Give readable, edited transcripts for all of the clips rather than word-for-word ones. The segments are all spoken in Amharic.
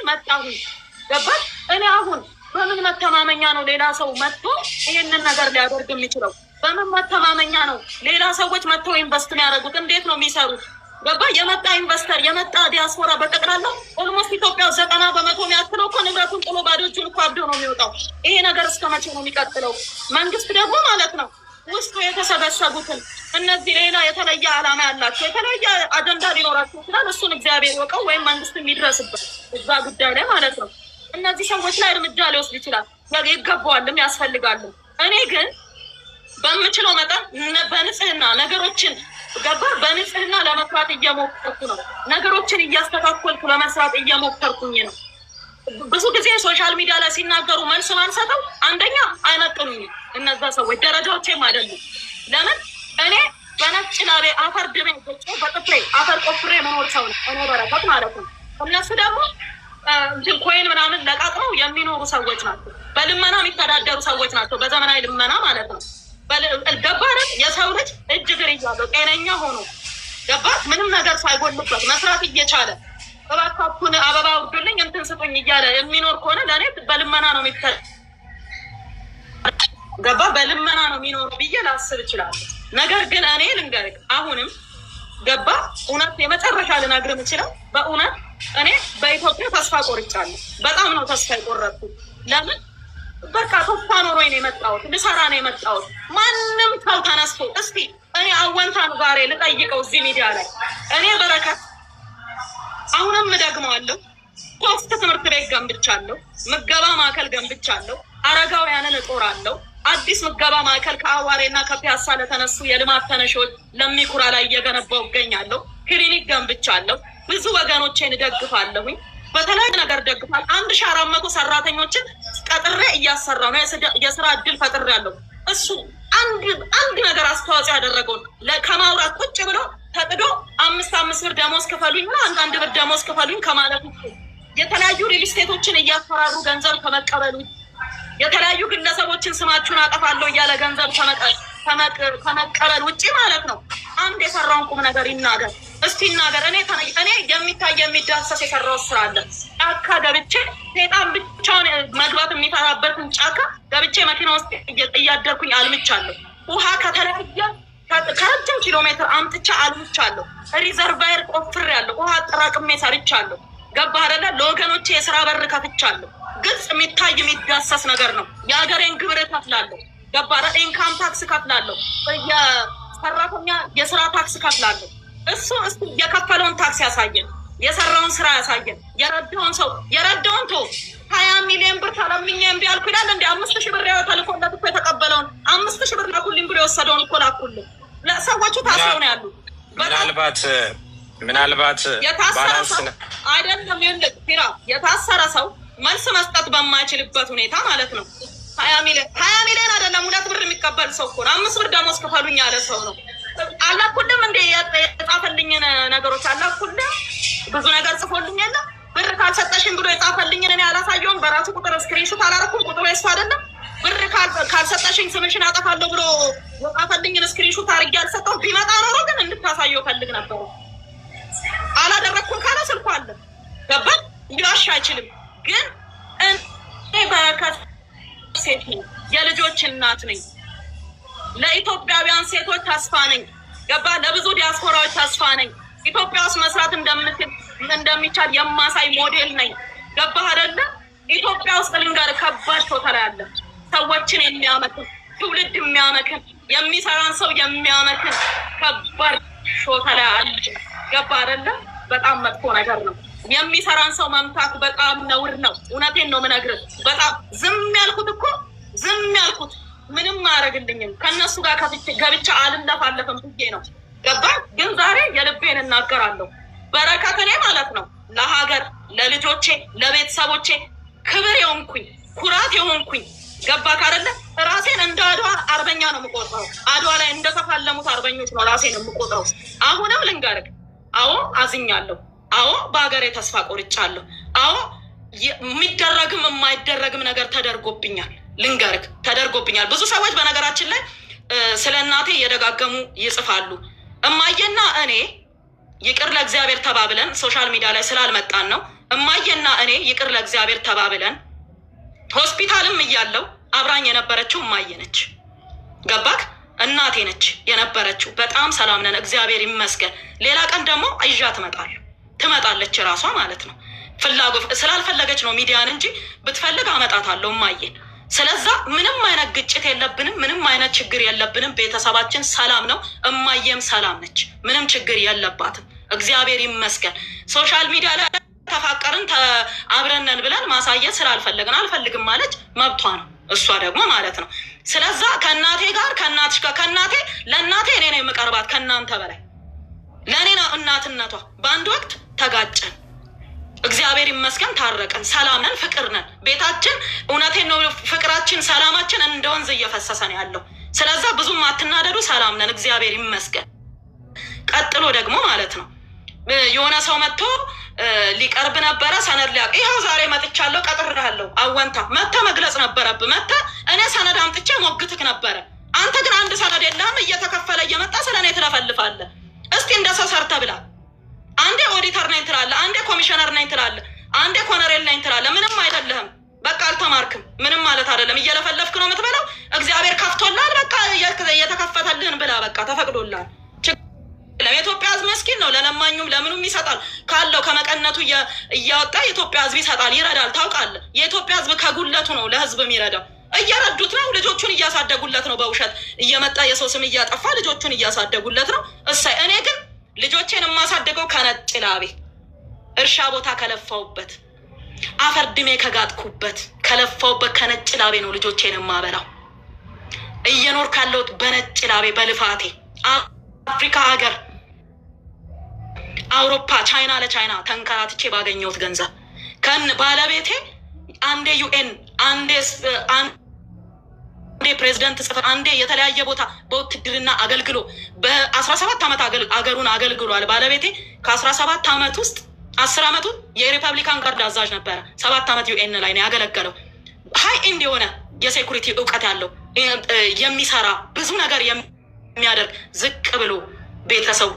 መጣሁ ገባህ? እኔ አሁን በምን መተማመኛ ነው ሌላ ሰው መጥቶ ይህንን ነገር ሊያደርግ የሚችለው? በምን መተማመኛ ነው ሌላ ሰዎች መጥተው ኢንቨስት የሚያደርጉት? እንዴት ነው የሚሰሩት? ገባህ? የመጣ ኢንቨስተር የመጣ ዲያስፖራ በጠቅላላ ኦልሞስት ኢትዮጵያ 90% የሚያክለው እኮ ንብረቱን ጥሎ ባዶ እጁን እኮ አብዶ ነው የሚወጣው። ይሄ ነገር እስከ መቼ ነው የሚቀጥለው? መንግስት ደግሞ ማለት ነው ውስጡ የተሰበሰቡትን እነዚህ ሌላ የተለየ ዓላማ ያላቸው የተለየ አጀንዳ ሊኖራቸው ይችላል። እሱን እግዚአብሔር ይወቀው፣ ወይም መንግስት የሚድረስበት እዛ ጉዳይ ላይ ማለት ነው። እነዚህ ሰዎች ላይ እርምጃ ሊወስድ ይችላል፣ ይገባዋልም ያስፈልጋልም። እኔ ግን በምችለው መጠን በንጽህና ነገሮችን ገባህ? በንጽህና ለመስራት እየሞከርኩ ነው። ነገሮችን እያስተካከልኩ ለመስራት እየሞከርኩኝ ነው። ብዙ ጊዜ ሶሻል ሚዲያ ላይ ሲናገሩ መልስ ማንሰጠው አንደኛ አይመጥኑኝም እነዛ ሰዎች፣ ደረጃዎቼም አይደሉም። ለምን እኔ በነጭ ላቤ አፈር ድሜ በጥፍሬ አፈር ቆፍሬ መኖር ሰው ነው እኔ በረከት ማለት ነው። እነሱ ደግሞ ኮይን ምናምን ለቃቅመው የሚኖሩ ሰዎች ናቸው። በልመና የሚተዳደሩ ሰዎች ናቸው፣ በዘመናዊ ልመና ማለት ነው። ገባህ? የሰው ልጅ እጅ እግር እያለው ጤነኛ ሆኖ ገባህ? ምንም ነገር ሳይጎልበት መስራት እየቻለ እባካችሁን አበባ ውርዱልኝ እንትን ስጡኝ እያለ የሚኖር ከሆነ ለእኔ በልመና ነው ገባህ? በልመና ነው የሚኖሩ ብዬ ላስብ እችላለሁ። ነገር ግን እኔ ልንገርህ አሁንም ገባህ? እውነት የመጨረሻ ልነግርህ የምችለው በእውነት እኔ በኢትዮጵያ ተስፋ ቆርጫለሁ። በጣም ነው ተስፋ የቆረጥኩት። ለምን በቃ ተስፋ ኖሮኝ ነው የመጣሁት፣ ልሰራ ነው የመጣሁት። ማንም ሰው ተነስቶ እስቲ እኔ አወንታን ዛሬ ልጠይቀው እዚህ ሚዲያ ላይ እኔ በረከት አሁንም እደግመዋለሁ 3 ትምህርት ቤት ገንብቻለሁ፣ ምገባ ማዕከል ገንብቻለሁ፣ አረጋውያንን እጦራለሁ። አዲስ ምገባ ማዕከል ከአዋሬና ከፒያሳ ለተነሱ የልማት ተነሾች ለሚኩራ ላይ እየገነባው እገኛለሁ። ክሊኒክ ገንብቻለሁ። ብዙ ወገኖቼን እደግፋለሁኝ። በተለያየ ነገር ደግፋል። 1400 ሰራተኞችን ቀጥሬ እያሰራው ነው። የስራ እድል ፈጥሬያለሁ። እሱ አንድ ነገር አስተዋጽኦ ያደረገውን ከማውራት ቁጭ ብሎ ተጥዶ 5 ብር ደሞዝ ክፈሉኝ እና 1 ብር ደሞዝ ክፈሉኝ ከማለት የተለያዩ ሪል ስቴቶችን እያፈራሩ ገንዘብ ከመቀበሉ የተለያዩ ግለሰቦችን ስማችሁን አጠፋለሁ እያለ ገንዘብ ከመቀበል ውጭ ማለት ነው። አንድ የሰራውን ቁም ነገር ይናገር እስቲ ይናገር። እኔ የሚታይ የሚዳሰስ የሰራው ስራ አለ። ጫካ ገብቼ ሴጣን ብቻውን መግባት የሚፈራበትን ጫካ ገብቼ መኪና ውስጥ እያደርኩኝ አልምቻለሁ። ውሃ ከረጅም ኪሎ ሜትር አምጥቻ አልምቻለሁ። ሪዘርቫየር ቆፍሬያለሁ። ውሃ አጠራቅሜ ሰርቻለሁ። ገባህ አይደለ? ለወገኖቼ የስራ በር ከፍቻለሁ። ግልጽ የሚታይ የሚዳሰስ ነገር ነው። የሀገሬን ግብር ከፍላለሁ። ገባህ? ኢንካም ታክስ ከፍላለሁ። የሰራተኛ የስራ ታክስ ከፍላለሁ። እሱ የከፈለውን ታክስ ያሳየን፣ የሰራውን ስራ ያሳየን። የረዳውን ቶ 20 ሚሊዮን ብር ተለምኜ እምቢ አልኩ ይላል እንደ 5000 ብር ተልኮለት እኮ የተቀበለውን 5000 ብር ላኩልኝ ብሎ የወሰደውን እኮ ላኩልኝ። ሰዎቹ ታስረው ነው ያሉ። ምናልባት ባላንስ አይደለም ፊራ የታሰረ ሰው መልስ መስጠት በማይችልበት ሁኔታ ማለት ነው። 20 ሚሊዮን አይደለም 2 ብር የሚቀበል ሰው እኮ ነው። 5 ብር ደሞዝ ክፈሉኝ ያለ ሰው ነው። አላኩልም እንደ የጻፈልኝን ነገሮች አላኩልም። ብዙ ነገር ጽፎልኝ የለ ብር ካልሰጠሽኝ ብሎ የጻፈልኝን እኔ አላሳየውም። በራሱ ቁጥር ስክሪንሾት አላረኩም። ቁጥሩ የሱ አይደለም። ብር ካልሰጠሽኝ ስምሽን አጠፋለሁ ብሎ የጻፈልኝን ስክሪንሾት አድርጌ አልሰጠው። ቢመጣ ኖሮ ግን እንድታሳየው ፈልግ ነበር። አላደረኩም ካለ ስልኩ አለ። ገባን? ሊዋሽ አይችልም። ግን እኔ በረከት ሴት ነኝ፣ የልጆች እናት ነኝ። ለኢትዮጵያውያን ሴቶች ተስፋ ነኝ። ገባ? ለብዙ ዲያስፖራዎች ተስፋ ነኝ። ኢትዮጵያ ውስጥ መስራት እንደሚቻል የማሳይ ሞዴል ነኝ። ገባህ አይደለ? ኢትዮጵያ ውስጥ ልንገር ከባድ ሾተራ ያለ ሰዎችን የሚያመክን ትውልድ የሚያመክን የሚሰራን ሰው የሚያመክን ከባድ ሾተራ አለ። ገባህ አይደለ? በጣም መጥፎ ነገር ነው። የሚሰራን ሰው መምታት በጣም ነውር ነው። እውነቴን ነው የምነግርህ። በጣም ዝም ያልኩት ምንም አያደርግልኝም። ከነሱ ጋር ገብቻ አልለፋለፍም ብዬ ነው። ገባህ? ግን ዛሬ የልቤን እናገራለሁ። በረከት እኔ ማለት ነው ለሀገር፣ ለልጆቼ፣ ለቤተሰቦቼ ክብር የሆንኩኝ ኩራት የሆንኩኝ ገባህ አይደለ? ራሴን እንደ አድዋ አርበኛ ነው የምቆጥረው። አድዋ ላይ እንደተፋለሙት አርበኞች ነው ራሴን የምቆጥረው። አሁንም ልንገርህ፣ አዎ አዝኛለሁ። አዎ በሀገሬ ተስፋ ቆርጫለሁ። አዎ የሚደረግም የማይደረግም ነገር ተደርጎብኛል። ልንገርህ ተደርጎብኛል። ብዙ ሰዎች በነገራችን ላይ ስለ እናቴ እየደጋገሙ ይጽፋሉ። እማዬና እኔ ይቅር ለእግዚአብሔር ተባብለን ሶሻል ሚዲያ ላይ ስላልመጣን ነው እማዬና እኔ ይቅር ለእግዚአብሔር ተባብለን ሆስፒታልም እያለው አብራኝ የነበረችው እማዬ ነች። ገባክ? እናቴ ነች የነበረችው። በጣም ሰላም ነን እግዚአብሔር ይመስገን። ሌላ ቀን ደግሞ አይዣ ትመጣለች ራሷ ማለት ነው። ፍላጎት ስላልፈለገች ነው ሚዲያን እንጂ ብትፈልግ አመጣታለሁ እማዬን። ስለዛ ምንም አይነት ግጭት የለብንም፣ ምንም አይነት ችግር የለብንም። ቤተሰባችን ሰላም ነው። እማዬም ሰላም ነች፣ ምንም ችግር የለባትም እግዚአብሔር ይመስገን። ሶሻል ሚዲያ ላይ ተፋቀርን አብረነን ብለን ማሳየት ስላልፈለግን አልፈልግም ማለች መብቷ ነው፣ እሷ ደግሞ ማለት ነው። ስለዛ ከእናቴ ጋር ከእናትሽ ጋር ከእናቴ ለእናቴ እኔ ነው የምቀርባት ከእናንተ በላይ ለእኔ ነው እናትነቷ። በአንድ ወቅት ተጋጨን፣ እግዚአብሔር ይመስገን ታረቀን፣ ሰላም ነን፣ ፍቅር ነን። ቤታችን እውነቴን ነው ፍቅራችን ሰላማችን እንደ ወንዝ እየፈሰሰ ነው ያለው። ስለዛ ብዙም አትናደዱ፣ ሰላም ነን እግዚአብሔር ይመስገን። ቀጥሎ ደግሞ ማለት ነው የሆነ ሰው መጥቶ ሊቀርብ ነበረ ሰነድ ሊያውቅ፣ ይኸው ዛሬ መጥቻለሁ ቀጥሬሃለሁ አወንታ መጥተህ መግለጽ ነበረብህ። መጥተህ እኔ ሰነድ አምጥቼ ሞግትክ ነበረ። አንተ ግን አንድ ሰነድ የለህም፣ እየተከፈለ እየመጣ ስለ እኔ ትለፈልፋለህ። እስቲ እንደ ሰው ሰርተህ ብላ። አንዴ ኦዲተር ነኝ ትላለህ፣ አንዴ ኮሚሽነር ነኝ ትላለህ፣ አንዴ ኮነሬል ነኝ ትላለህ። ምንም አይደለህም፣ በቃ አልተማርክም። ምንም ማለት አይደለም። እየለፈለፍክ ነው የምትበላው። እግዚአብሔር ከፍቶላል፣ በቃ እየተከፈተልህን ብላ፣ በቃ ተፈቅዶላል። የኢትዮጵያ ሕዝብ መስኪን ነው። ለለማኙም ለምኑም ይሰጣል። ካለው ከመቀነቱ እያወጣ የኢትዮጵያ ሕዝብ ይሰጣል፣ ይረዳል። ታውቃለህ፣ የኢትዮጵያ ሕዝብ ከጉለቱ ነው ለሕዝብ የሚረዳው። እየረዱት ነው፣ ልጆቹን እያሳደጉለት ነው። በውሸት እየመጣ የሰው ስም እያጠፋ ልጆቹን እያሳደጉለት ነው። እሳይ እኔ ግን ልጆቼን የማሳደገው ከነጭ ላቤ እርሻ ቦታ ከለፋውበት አፈር ድሜ ከጋጥኩበት ከለፋውበት ከነጭ ላቤ ነው ልጆቼን የማበላው። እየኖር ካለሁት በነጭ ላቤ በልፋቴ አፍሪካ ሀገር አውሮፓ ቻይና ለቻይና ተንከራትቼ ባገኘሁት ገንዘብ ባለቤቴ አንዴ ዩኤን አንዴ ፕሬዚደንት ጽፈት አንዴ የተለያየ ቦታ በውትድርና አገልግሎ በ17 ዓመት አገሩን አገልግሏል። ባለቤቴ ከ17 ዓመት ውስጥ 10 ዓመቱ የሪፐብሊካን ጋርድ አዛዥ ነበረ። 7 ዓመት ዩኤን ላይ ነው ያገለገለው። ሀይ ኤንድ የሆነ የሴኩሪቲ እውቀት ያለው የሚሰራ ብዙ ነገር የሚያደርግ ዝቅ ብሎ ቤተሰቡ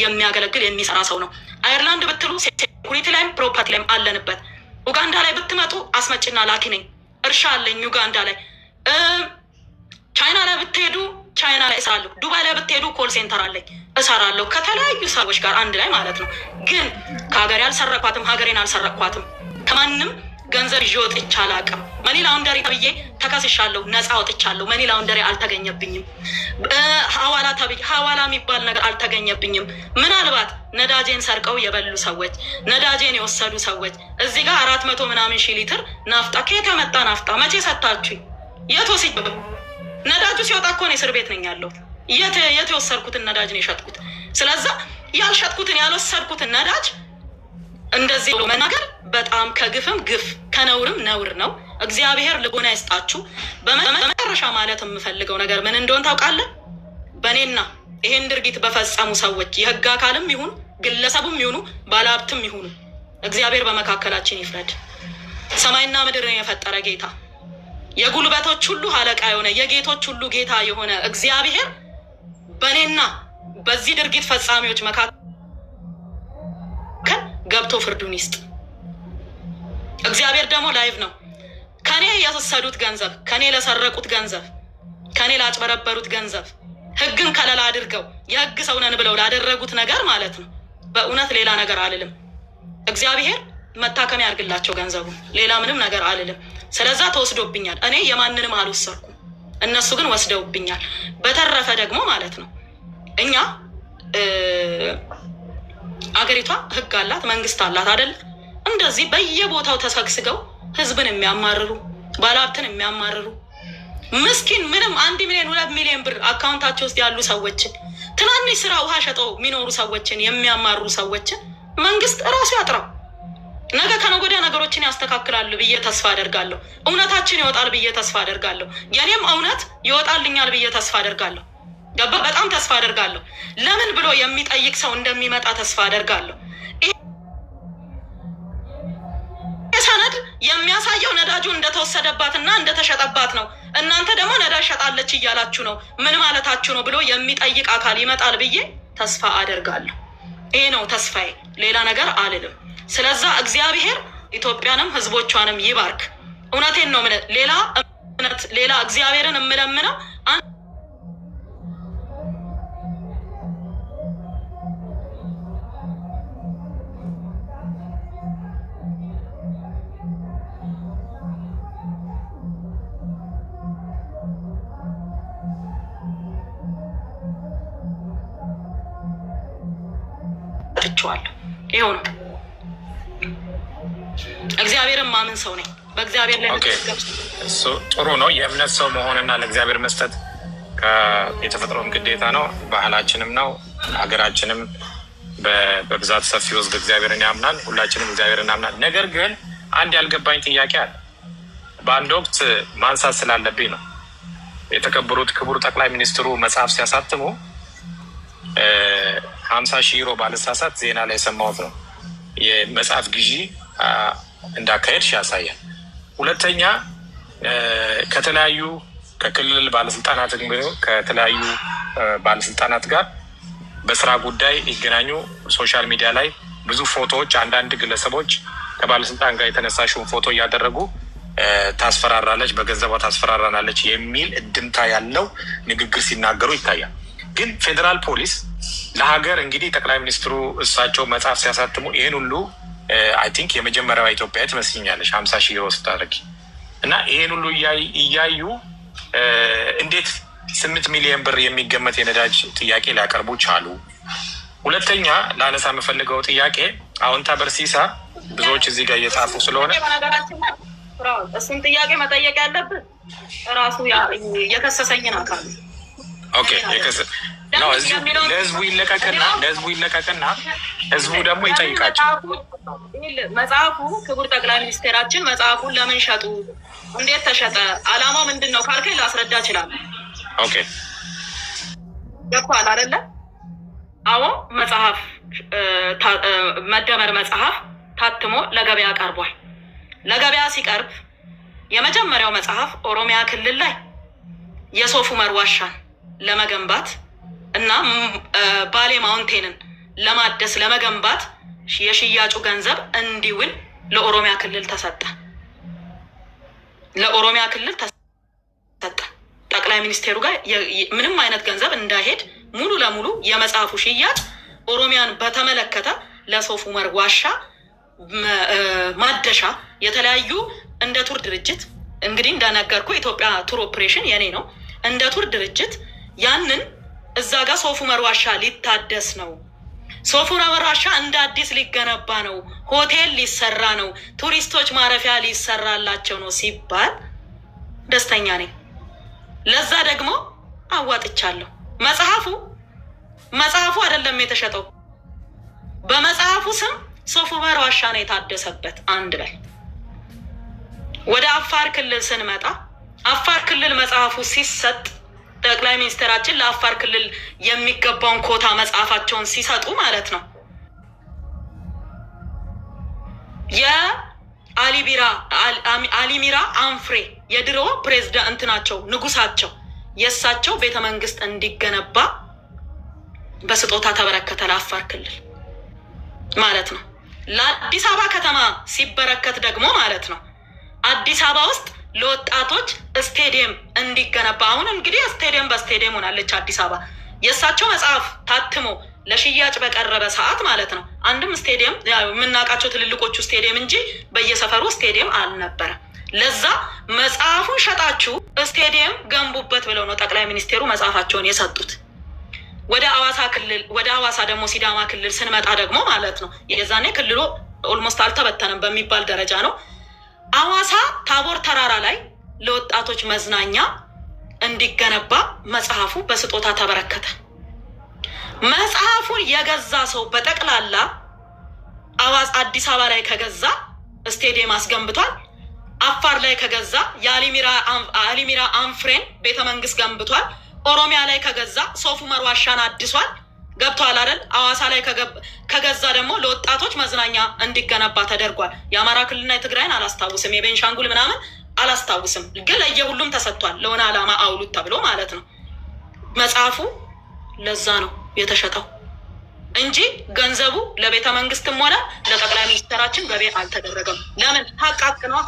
የሚያገለግል የሚሰራ ሰው ነው። አየርላንድ ብትሉ ሴኩሪቲ ላይም ፕሮፐርቲ ላይም አለንበት። ኡጋንዳ ላይ ብትመጡ አስመጭና ላኪ ነኝ፣ እርሻ አለኝ ዩጋንዳ ላይ። ቻይና ላይ ብትሄዱ ቻይና ላይ እሰራለሁ። ዱባይ ላይ ብትሄዱ ኮል ሴንተር አለኝ እሰራለሁ፣ ከተለያዩ ሰዎች ጋር አንድ ላይ ማለት ነው። ግን ከሀገሬ አልሰረኳትም፣ ሀገሬን አልሰረኳትም። ከማንም ገንዘብ ይዤ ወጥቼ አላውቅም። መኒ ላውንደሪ ተብዬ ተከስሻለሁ፣ ነፃ ወጥቻለሁ። መኒ ላውንደሪ አልተገኘብኝም። ሐዋላ ተብዬ ሐዋላ የሚባል ነገር አልተገኘብኝም። ምናልባት ነዳጄን ሰርቀው የበሉ ሰዎች፣ ነዳጄን የወሰዱ ሰዎች እዚህ ጋር 400 ምናምን ሺህ ሊትር ናፍጣ ከየት ያመጣ ናፍጣ መቼ ሰጣችሁኝ? የት ወስጄ? ነዳጁ ሲወጣ እኮ ነው እስር ቤት ነኝ ያለሁት። የት የወሰድኩትን ነዳጅ ነው የሸጥኩት። ስለዛ ያልሸጥኩትን ያልወሰድኩትን ነዳጅ እንደዚህ ብሎ መናገር በጣም ከግፍም ግፍ ከነውርም ነውር ነው። እግዚአብሔር ልቦና ይስጣችሁ። በመጨረሻ ማለት የምፈልገው ነገር ምን እንደሆን ታውቃለህ? በእኔና ይሄን ድርጊት በፈጸሙ ሰዎች የህግ አካልም ይሁን ግለሰቡም ይሁኑ ባለሀብትም ይሁኑ እግዚአብሔር በመካከላችን ይፍረድ። ሰማይና ምድርን የፈጠረ ጌታ፣ የጉልበቶች ሁሉ አለቃ የሆነ የጌቶች ሁሉ ጌታ የሆነ እግዚአብሔር በእኔና በዚህ ድርጊት ፈጻሚዎች መካከል ገብቶ ፍርዱን ይስጥ። እግዚአብሔር ደግሞ ላይቭ ነው። ከኔ የወሰዱት ገንዘብ፣ ከኔ ለሰረቁት ገንዘብ፣ ከኔ ላጭበረበሩት ገንዘብ ህግን ከለላ አድርገው የህግ ሰው ነን ብለው ላደረጉት ነገር ማለት ነው። በእውነት ሌላ ነገር አልልም። እግዚአብሔር መታከሚያ ያርግላቸው ገንዘቡ። ሌላ ምንም ነገር አልልም። ስለዛ ተወስዶብኛል። እኔ የማንንም አልወሰድኩም፣ እነሱ ግን ወስደውብኛል። በተረፈ ደግሞ ማለት ነው እኛ አገሪቷ ህግ አላት፣ መንግስት አላት አይደል? እንደዚህ በየቦታው ተሰግስገው ህዝብን የሚያማርሩ ባለሀብትን የሚያማርሩ ምስኪን ምንም 1 ሚሊዮን 2 ሚሊዮን ብር አካውንታቸው ውስጥ ያሉ ሰዎችን ትናንሽ ስራ ውሃ ሸጠው የሚኖሩ ሰዎችን የሚያማርሩ ሰዎችን መንግስት እራሱ ያጥራው። ነገ ከነገ ወዲያ ነገሮችን ያስተካክላሉ ብዬ ተስፋ አደርጋለሁ። እውነታችን ይወጣል ብዬ ተስፋ አደርጋለሁ። የኔም እውነት ይወጣልኛል ብዬ ተስፋ አደርጋለሁ። ገባ? በጣም ተስፋ አደርጋለሁ። ለምን ብሎ የሚጠይቅ ሰው እንደሚመጣ ተስፋ አደርጋለሁ። ይህ ሰነድ የሚያሳየው ነዳጁ እንደተወሰደባትና እንደተሸጠባት ነው። እናንተ ደግሞ ነዳጅ ሸጣለች እያላችሁ ነው፣ ምን ማለታችሁ ነው ብሎ የሚጠይቅ አካል ይመጣል ብዬ ተስፋ አደርጋለሁ። ይሄ ነው ተስፋዬ፣ ሌላ ነገር አልልም። ስለዛ እግዚአብሔር ኢትዮጵያንም ህዝቦቿንም ይባርክ። እውነቴን ነው። ሌላ እግዚአብሔርን እምለምነው ትችዋለሁ። ይሄው ነው። እግዚአብሔርን ማምን ሰው ነኝ። በእግዚአብሔር ላይ ጥሩ ነው። የእምነት ሰው መሆንና ለእግዚአብሔር መስጠት የተፈጥሮም ግዴታ ነው፣ ባህላችንም ነው። ሀገራችንም በብዛት ሰፊ ህዝብ እግዚአብሔርን ያምናል። ሁላችንም እግዚአብሔርን እናምናል። ነገር ግን አንድ ያልገባኝ ጥያቄ አለ። በአንድ ወቅት ማንሳት ስላለብኝ ነው። የተከበሩት ክቡር ጠቅላይ ሚኒስትሩ መጽሐፍ ሲያሳትሙ 50,000 ዩሮ ባለሳሳት ዜና ላይ የሰማሁት ነው። የመጽሐፍ ግዢ እንዳካሄድሽ ያሳያል። ሁለተኛ ከክልል ባለስልጣናት ከተለያዩ ባለስልጣናት ጋር በስራ ጉዳይ ይገናኙ። ሶሻል ሚዲያ ላይ ብዙ ፎቶዎች፣ አንዳንድ ግለሰቦች ከባለስልጣን ጋር የተነሳሽውን ፎቶ እያደረጉ ታስፈራራለች፣ በገንዘቧ ታስፈራራናለች የሚል እድምታ ያለው ንግግር ሲናገሩ ይታያል። ግን ፌዴራል ፖሊስ ለሀገር እንግዲህ ጠቅላይ ሚኒስትሩ እሳቸው መጽሐፍ ሲያሳትሙ ይህን ሁሉ አይ ቲንክ የመጀመሪያዋ ኢትዮጵያ ትመስኛለች 50,000 ዩሮ ስታደርጊ እና ይህን ሁሉ እያዩ እንዴት 8 ሚሊዮን ብር የሚገመት የነዳጅ ጥያቄ ሊያቀርቡ ቻሉ? ሁለተኛ ላነሳ የምፈልገው ጥያቄ አዎንታ በርሲሳ ብዙዎች እዚህ ጋር እየጻፉ ስለሆነ እሱን ጥያቄ መጠየቅ ያለብን ራሱ የከሰሰኝን አካል ኦኬ ለህዝቡ ይለቀቅና ህዝቡ ደግሞ ይጠይቃቸው። መጽሐፉ ክቡር ጠቅላይ ሚኒስቴራችን መጽሐፉን ለምን ሸጡ? እንዴት ተሸጠ? አላማው ምንድን ነው ካልከኝ ላስረዳ እችላለሁ። ኦኬ ገብቶሃል አይደለ? አዎ መጽሐፍ መደመር መጽሐፍ ታትሞ ለገበያ ቀርቧል። ለገበያ ሲቀርብ የመጀመሪያው መጽሐፍ ኦሮሚያ ክልል ላይ የሶፍ ዑመር ዋሻን ለመገንባት እና ባሌ ማውንቴንን ለማደስ ለመገንባት የሽያጩ ገንዘብ እንዲውል ለኦሮሚያ ክልል ተሰጠ። ጠቅላይ ሚኒስቴሩ ጋር ምንም አይነት ገንዘብ እንዳይሄድ ሙሉ ለሙሉ የመጽሐፉ ሽያጭ ኦሮሚያን በተመለከተ ለሶፍ ዑመር ዋሻ ማደሻ የተለያዩ እንደ ቱር ድርጅት እንግዲህ እንደነገርኩ ኢትዮጵያ ቱር ኦፕሬሽን የኔ ነው። እንደ ቱር ድርጅት ያንን እዛ ጋር ሶፍ ዑመር ዋሻ ሊታደስ ነው፣ ሶፍ ዑመር ዋሻ እንደ አዲስ ሊገነባ ነው፣ ሆቴል ሊሰራ ነው፣ ቱሪስቶች ማረፊያ ሊሰራላቸው ነው ሲባል ደስተኛ ነኝ። ለዛ ደግሞ አዋጥቻለሁ። መጽሐፉ አይደለም የተሸጠው፣ በመጽሐፉ ስም ሶፍ ዑመር ዋሻ ነው የታደሰበት። አንድ ላይ ወደ አፋር ክልል ስንመጣ አፋር ክልል መጽሐፉ ሲሰጥ ጠቅላይ ሚኒስትራችን ለአፋር ክልል የሚገባውን ኮታ መጽሐፋቸውን ሲሰጡ ማለት ነው የአሊሚራ አንፍሬ የድሮ ፕሬዝዳንት ናቸው ንጉሳቸው የእሳቸው ቤተመንግስት እንዲገነባ በስጦታ ተበረከተ ለአፋር ክልል ማለት ነው። ለአዲስ አበባ ከተማ ሲበረከት ደግሞ ማለት ነው አዲስ አበባ ውስጥ ለወጣቶች ስቴዲየም እንዲገነባ አሁን እንግዲህ ስቴዲየም በስቴዲየም ሆናለች አዲስ አበባ። የእሳቸው መጽሐፍ ታትሞ ለሽያጭ በቀረበ ሰዓት ማለት ነው አንድም ስቴዲየም የምናውቃቸው ትልልቆቹ ስቴዲየም እንጂ በየሰፈሩ ስቴዲየም አልነበረ። ለዛ መጽሐፉን ሸጣችሁ ስቴዲየም ገንቡበት ብለው ነው ጠቅላይ ሚኒስቴሩ መጽሐፋቸውን የሰጡት። ወደ አዋሳ ደግሞ ሲዳማ ክልል ስንመጣ ደግሞ ማለት ነው የዛኔ ክልሉ ኦልሞስት አልተበተነም በሚባል ደረጃ ነው። አዋሳ ታቦር ተራራ ላይ ለወጣቶች መዝናኛ እንዲገነባ መጽሐፉ በስጦታ ተበረከተ። መጽሐፉን የገዛ ሰው በጠቅላላ አዲስ አበባ ላይ ከገዛ ስቴዲየም አስገንብቷል። አፋር ላይ ከገዛ የአሊሚራ አንፍሬን ቤተመንግስት ገንብቷል። ኦሮሚያ ላይ ከገዛ ሶፍ ዑመር ዋሻን አድሷል። ገብቷል አይደል? አዋሳ ላይ ከገዛ ደግሞ ለወጣቶች መዝናኛ እንዲገነባ ተደርጓል። የአማራ ክልልና የትግራይን አላስታውስም፣ የቤንሻንጉል ምናምን አላስታውስም፣ ግን ለየሁሉም ተሰጥቷል። ለሆነ ዓላማ አውሉት ተብሎ ማለት ነው። መጽሐፉ ለዛ ነው የተሸጠው። እንጂ ገንዘቡ ለቤተ መንግስትም ሆነ ለጠቅላይ ሚኒስትራችን ገቢ አልተደረገም። ለምን ሀቅ ነው።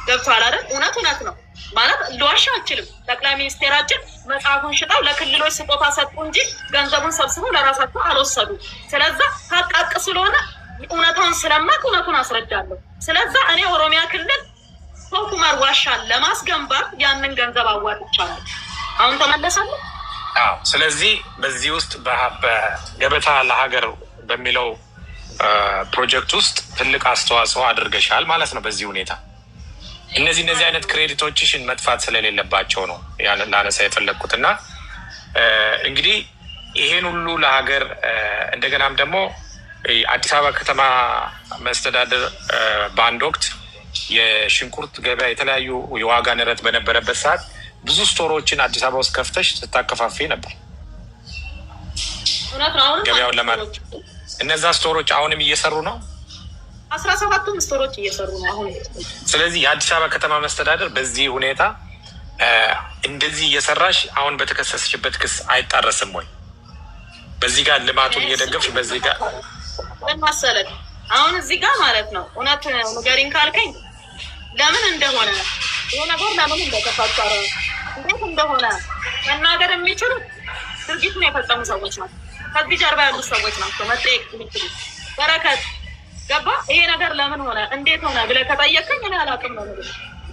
ገብቷል አይደል? እውነት ነው ማለት ልዋሽ አልችልም። ጠቅላይ ሚኒስቴራችን መጽሐፉን ሽጠው ለክልሎች ስጦታ ሰጡ እንጂ ገንዘቡን ሰብስበው ለራሳቸው አልወሰዱ። ስለዛ ሀቅ ስለሆነ እውነታውን ስለማቅ እውነቱን አስረዳለሁ። ስለዛ እኔ ኦሮሚያ ክልል ሶፉመር ዋሻን ለማስገንባት ያንን ገንዘብ አዋጥቻለሁ። አሁን ተመለሳለሁ። ስለዚህ በዚህ ውስጥ በገበታ ለሀገር በሚለው ፕሮጀክት ውስጥ ትልቅ አስተዋጽኦ አድርገሻል ማለት ነው። በዚህ ሁኔታ እነዚህ አይነት ክሬዲቶችሽን መጥፋት ስለሌለባቸው ነው ላነሳ የፈለግኩት እና እንግዲህ ይሄን ሁሉ ለሀገር እንደገናም ደግሞ አዲስ አበባ ከተማ መስተዳደር በአንድ ወቅት የሽንኩርት ገበያ የተለያዩ የዋጋ ንረት በነበረበት ሰዓት ብዙ ስቶሮችን አዲስ አበባ ውስጥ ከፍተሽ ስታከፋፊ ነበር። ገበያውን ለማለት እነዛ ስቶሮች አሁንም እየሰሩ ነው። 17 ስቶሮች እየሰሩ ነው አሁን። ስለዚህ የአዲስ አበባ ከተማ መስተዳደር በዚህ ሁኔታ እንደዚህ እየሰራሽ አሁን በተከሰስሽበት ክስ አይጣረስም ወይ? በዚህ ጋር ልማቱን እየደገፍሽ በዚህ ጋር ምን መሰለህ አሁን እዚህ ጋር ማለት ነው እውነት ንገሪኝ ካልከኝ ለምን እንደሆነ ይሄ ነገር ለምን እንደተፈጠረ እንዴት እንደሆነ መናገር የሚችሉ ድርጊቱን የፈጸሙ ሰዎች ናቸው። ከዚህ ጀርባ ያሉ ሰዎች ናቸው መጠየቅ የሚችሉ። በረከት ገባ ይሄ ነገር ለምን ሆነ እንዴት ሆነ ብለህ ከጠየቀኝ እኔ አላውቅም ነው።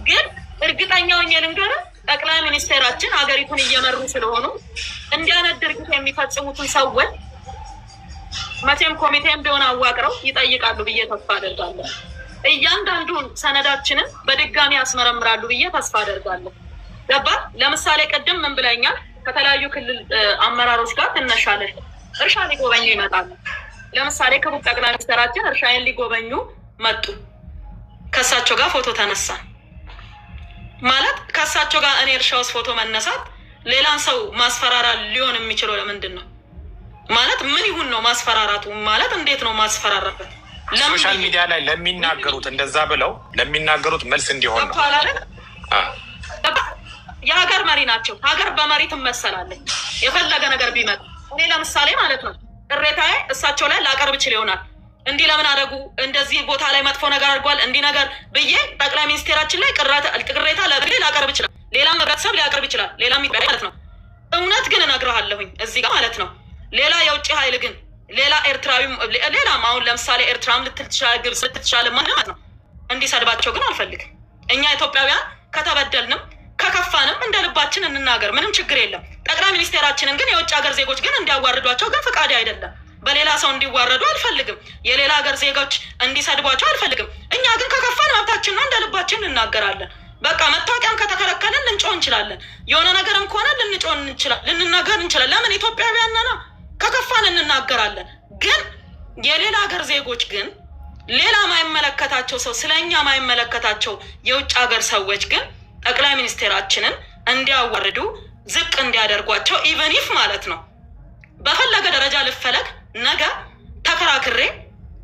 ግን እርግጠኛ ሆኜ ልንገርህ ጠቅላይ ሚኒስቴራችን ሀገሪቱን እየመሩ ስለሆኑ እንዲህ አይነት ድርጊት የሚፈጽሙትን ሰዎች መቼም ኮሚቴም ቢሆን አዋቅረው ይጠይቃሉ ብዬ ተስፋ አደርጋለሁ። እያንዳንዱን ሰነዳችንን በድጋሚ ያስመረምራሉ ብዬ ተስፋ አደርጋለሁ። ገባ ለምሳሌ ቅድም ምን ብለኛል? ከተለያዩ ክልል አመራሮች ጋር ትነሻለሽ፣ እርሻ ሊጎበኙ ይመጣሉ። ለምሳሌ ክቡር ጠቅላይ ሚኒስትራችን እርሻዬን ሊጎበኙ መጡ። ከሳቸው ጋር ፎቶ ተነሳ ማለት ከሳቸው ጋር እኔ እርሻ ውስጥ ፎቶ መነሳት ሌላን ሰው ማስፈራራ ሊሆን የሚችለው ለምንድን ነው? ማለት ምን ይሁን ነው ማስፈራራቱ? ማለት እንዴት ነው ማስፈራራበት? ሶሻል ሚዲያ ላይ ለሚናገሩት እንደዛ ብለው ለሚናገሩት መልስ እንዲሆን ነው። የሀገር መሪ ናቸው። ሀገር በመሪ ትመሰላለች። የፈለገ ነገር ቢመጣ እኔ ለምሳሌ ማለት ነው ቅሬታዬ እሳቸው ላይ ላቀርብ ይችል ይሆናል። እንዲህ ለምን አደረጉ፣ እንደዚህ ቦታ ላይ መጥፎ ነገር አድርጓል፣ እንዲህ ነገር ብዬ ጠቅላይ ሚኒስቴራችን ላይ ቅሬታ ላቀርብ ይችላል። ሌላም ህብረተሰብ ሊያቀርብ ይችላል። ሌላም ማለት ነው። እውነት ግን እነግርሃለሁኝ እዚህ ጋር ማለት ነው ሌላ የውጭ ኃይል ግን ሌላ ኤርትራዊ ሌላም አሁን ለምሳሌ ኤርትራም ልትል ትችላል፣ ግብጽ ልትል ትችላል ማለት ነው። እንዲሰድባቸው ግን አልፈልግም። እኛ ኢትዮጵያውያን ከተበደልንም ከከፋንም እንደ ልባችን እንናገር፣ ምንም ችግር የለም። ጠቅላይ ሚኒስቴራችንን ግን የውጭ ሀገር ዜጎች ግን እንዲያዋርዷቸው ግን ፈቃዴ አይደለም። በሌላ ሰው እንዲዋረዱ አልፈልግም። የሌላ ሀገር ዜጎች እንዲሰድቧቸው አልፈልግም። እኛ ግን ከከፋን መብታችን ነው፣ እንደ ልባችን እንናገራለን። በቃ መታወቂያም ከተከለከልን ልንጮህ እንችላለን። የሆነ ነገርም ከሆነ ልንጮህ እንችላለን፣ ልንናገር እንችላለን። ለምን ኢትዮጵያውያን ነን፣ ከከፋን እንናገራለን። ግን የሌላ ሀገር ዜጎች ግን ሌላ ማይመለከታቸው ሰው ስለኛ ማይመለከታቸው የውጭ ሀገር ሰዎች ግን ጠቅላይ ሚኒስቴራችንን እንዲያዋርዱ ዝቅ እንዲያደርጓቸው ኢቨኒፍ ማለት ነው በፈለገ ደረጃ ልፈለግ ነገ ተከራክሬ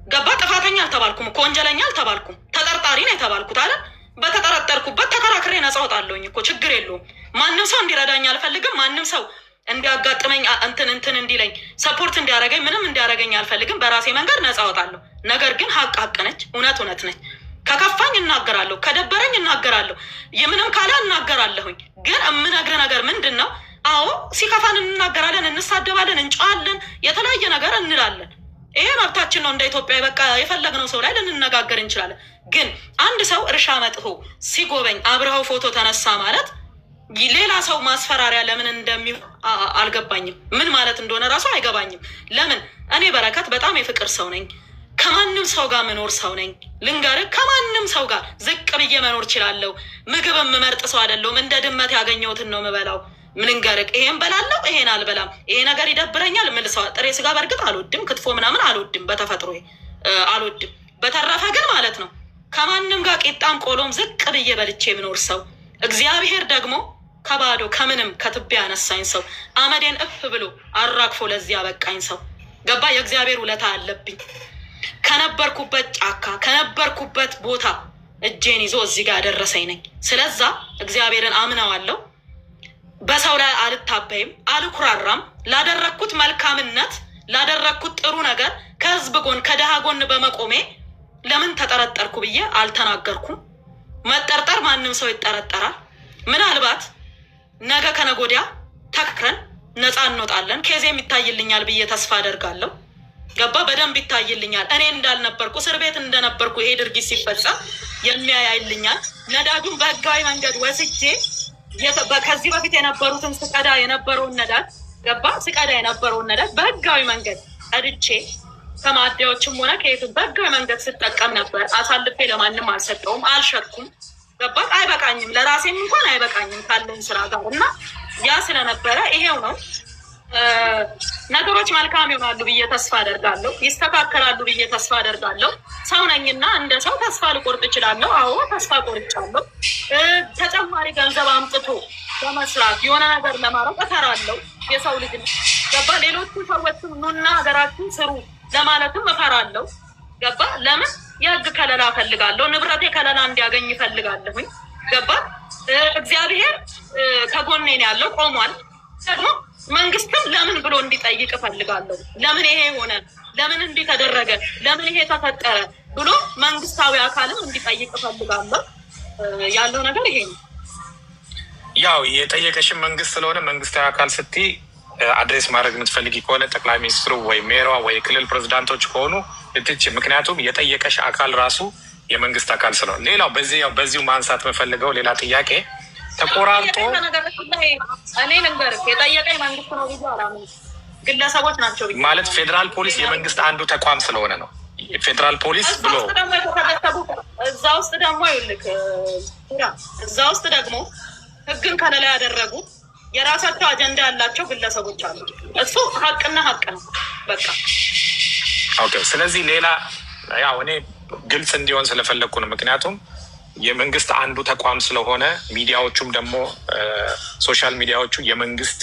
ገባ ጥፋተኛ አልተባልኩም እኮ ወንጀለኛ አልተባልኩም፣ ተጠርጣሪ ነው የተባልኩት አይደል? በተጠረጠርኩበት ተከራክሬ ነፃ ወጣለሁኝ እኮ ችግር የለውም። ማንም ሰው እንዲረዳኝ አልፈልግም። ማንም ሰው እንዲያጋጥመኝ እንትን እንዲለኝ ሰፖርት እንዲያደርገኝ ምንም እንዲያደርገኝ አልፈልግም። በራሴ መንገድ ነፃ ወጣለሁ። ነገር ግን ሀቅ ነች፣ እውነት ነች። ከከፋኝ እናገራለሁ፣ ከደበረኝ እናገራለሁ፣ የምንም ካለ እናገራለሁኝ። ግን የምነግር ነገር ምንድን ነው? አዎ ሲከፋን እንናገራለን፣ እንሳደባለን፣ እንጫዋለን፣ የተለያየ ነገር እንላለን። ይሄ መብታችን ነው። እንደ ኢትዮጵያ በቃ የፈለግነው ሰው ላይ ልንነጋገር እንችላለን። ግን አንድ ሰው እርሻ መጥቶ ሲጎበኝ አብረኸው ፎቶ ተነሳ ማለት ሌላ ሰው ማስፈራሪያ ለምን እንደሚሆን አልገባኝም። ምን ማለት እንደሆነ ራሱ አይገባኝም። ለምን እኔ በረከት በጣም የፍቅር ሰው ነኝ። ከማንም ሰው ጋር መኖር ሰው ነኝ። ልንገርህ ከማንም ሰው ጋር ዝቅ ብዬ መኖር እችላለሁ። ምግብ የምመርጥ ሰው አይደለሁም። እንደ ድመት ያገኘሁትን ነው የምበላው። ልንገርህ ይሄን በላለሁ፣ ይሄን አልበላም። ይሄ ነገር ይደብረኛል ምልሰዋ ጥሬ ስጋ በእርግጥ አልወድም፣ ክትፎ ምናምን አልወድም፣ በተፈጥሮ አልወድም። በተረፈ ግን ማለት ነው ከማንም ጋር ቂጣም ቆሎም ዝቅ ብዬ በልቼ የምኖር ሰው፣ እግዚአብሔር ደግሞ ከባዶ ከምንም ከትቢያ ያነሳኝ ሰው፣ አመዴን እፍ ብሎ አራግፎ ለዚህ ያበቃኝ ሰው ገባ። የእግዚአብሔር ውለታ አለብኝ። ከነበርኩበት ጫካ ከነበርኩበት ቦታ እጄን ይዞ እዚህ ጋር ያደረሰኝ ነኝ። ስለዛ እግዚአብሔርን አምነዋለሁ። በሰው ላይ አልታበይም፣ አልኩራራም። ላደረግኩት መልካምነት ላደረግኩት ጥሩ ነገር ከህዝብ ጎን ከደሃ ጎን በመቆሜ ለምን ተጠረጠርኩ ብዬ አልተናገርኩም። መጠርጠር ማንም ሰው ይጠረጠራል። ምናልባት ነገ ከነጎዲያ ተክረን ነፃ እንወጣለን። ኬዜም ይታይልኛል ብዬ ተስፋ አደርጋለሁ። ገባ? በደንብ ይታይልኛል። እኔ እንዳልነበርኩ እስር ቤት እንደነበርኩ ይሄ ድርጊት ሲፈጸም የሚያያይልኛል። ነዳጁን በህጋዊ መንገድ ወስጄ ከዚህ በፊት የነበሩትን ስቀዳ የነበረውን ነዳጅ ገባ? ስቀዳ የነበረውን ነዳጅ በህጋዊ መንገድ ቀድቼ ከማደያዎችም ሆነ ከየትም በህጋዊ መንገድ ስጠቀም ነበር። አሳልፌ ለማንም አልሰጠውም፣ አልሸጥኩም። ገባ? አይበቃኝም፣ ለራሴም እንኳን አይበቃኝም ካለኝ ስራ ጋር እና ያ ስለነበረ ይሄው ነው። ነገሮች መልካም ይሆናሉ ብዬ ተስፋ አደርጋለሁ። ይስተካከላሉ ብዬ ተስፋ አደርጋለሁ። ሰው ነኝና እንደ ሰው ተስፋ ልቆርጥ እችላለሁ። አዎ ተስፋ ቆርጫለሁ። ተጨማሪ ገንዘብ አምጥቶ ለመስራት የሆነ ነገር ለማድረግ እፈራለሁ። የሰው ልጅ ገባ? ሌሎቹ ሰዎችም ኑና ሀገራችን ስሩ ለማለትም እፈራለሁ። ገባ? ለምን? የህግ ከለላ እፈልጋለሁ። ንብረቴ ከለላ እንዲያገኝ እፈልጋለሁኝ። ገባ? እግዚአብሔር ከጎኔ ነው ያለው፣ ቆሟል። ደግሞ መንግስትም ለምን ብሎ እንዲጠይቅ እፈልጋለሁ። ለምን ይሄ ሆነ፣ ለምን እንዲህ ተደረገ፣ ለምን ይሄ ተፈጠረ ብሎ መንግስታዊ አካልም እንዲጠይቅ እፈልጋለሁ። ያለው ነገር ይሄ ነው። ያው የጠየቀሽን መንግስት ስለሆነ መንግስታዊ አካል ስትይ አድሬስ ማድረግ የምትፈልጊ ከሆነ ጠቅላይ ሚኒስትሩ ወይ ሜሯ ወይ ክልል ፕሬዚዳንቶች ከሆኑ ልትች፣ ምክንያቱም የጠየቀሽ አካል ራሱ የመንግስት አካል ስለሆነ። ሌላው በዚሁ ማንሳት የምፈልገው ሌላ ጥያቄ ተቆራርጦ እኔ ልንገርህ የጠየቀኝ መንግስት ነው ብዬ አላምንም፣ ግለሰቦች ናቸው ማለት ፌዴራል ፖሊስ የመንግስት አንዱ ተቋም ስለሆነ ነው። ፌዴራል ፖሊስ ብሎ እዛ ውስጥ ደግሞ ይልክ እዛ ውስጥ ደግሞ ህግን ከለላ ያደረጉ የራሳቸው አጀንዳ ያላቸው ግለሰቦች አሉ። እሱ ሀቅና ሀቅ ነው በቃ። ኦኬ። ስለዚህ ሌላ ያው እኔ ግልጽ እንዲሆን ስለፈለግኩ ነው። ምክንያቱም የመንግስት አንዱ ተቋም ስለሆነ ሚዲያዎቹም ደግሞ ሶሻል ሚዲያዎቹ የመንግስት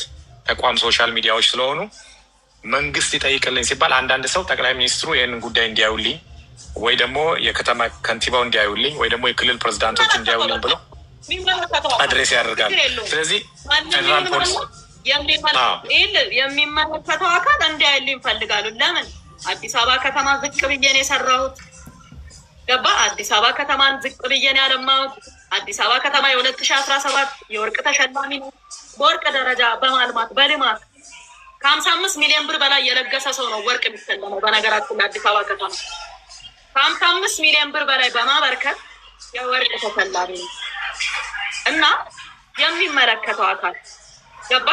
ተቋም ሶሻል ሚዲያዎች ስለሆኑ መንግስት ይጠይቅልኝ ሲባል አንዳንድ ሰው ጠቅላይ ሚኒስትሩ ይህንን ጉዳይ እንዲያዩልኝ ወይ ደግሞ የከተማ ከንቲባው እንዲያዩልኝ ወይ ደግሞ የክልል ፕሬዚዳንቶች እንዲያዩልኝ ብሎ አድሬስ ያደርጋል። ስለዚህ ፌደራል ፖሊስ የሚመለከተው አካል እንዲያዩልኝ ይፈልጋሉ። ለምን? አዲስ አበባ ከተማ ዝቅ ብዬ ነው የሰራሁት። ገባ? አዲስ አበባ ከተማን ዝቅ ብዬ ነው ያለማሁት። አዲስ አበባ ከተማ የ2017 የወርቅ ተሸላሚ ነው። በወርቅ ደረጃ በማልማት በልማት ከ55 ሚሊዮን ብር በላይ የለገሰ ሰው ነው ወርቅ የሚሸለመው። በነገራችን አዲስ አበባ ከተማ ከ55 ሚሊዮን ብር በላይ በማበርከት የወርቅ ተሸላሚ ነው እና የሚመለከተው አካል ገባ?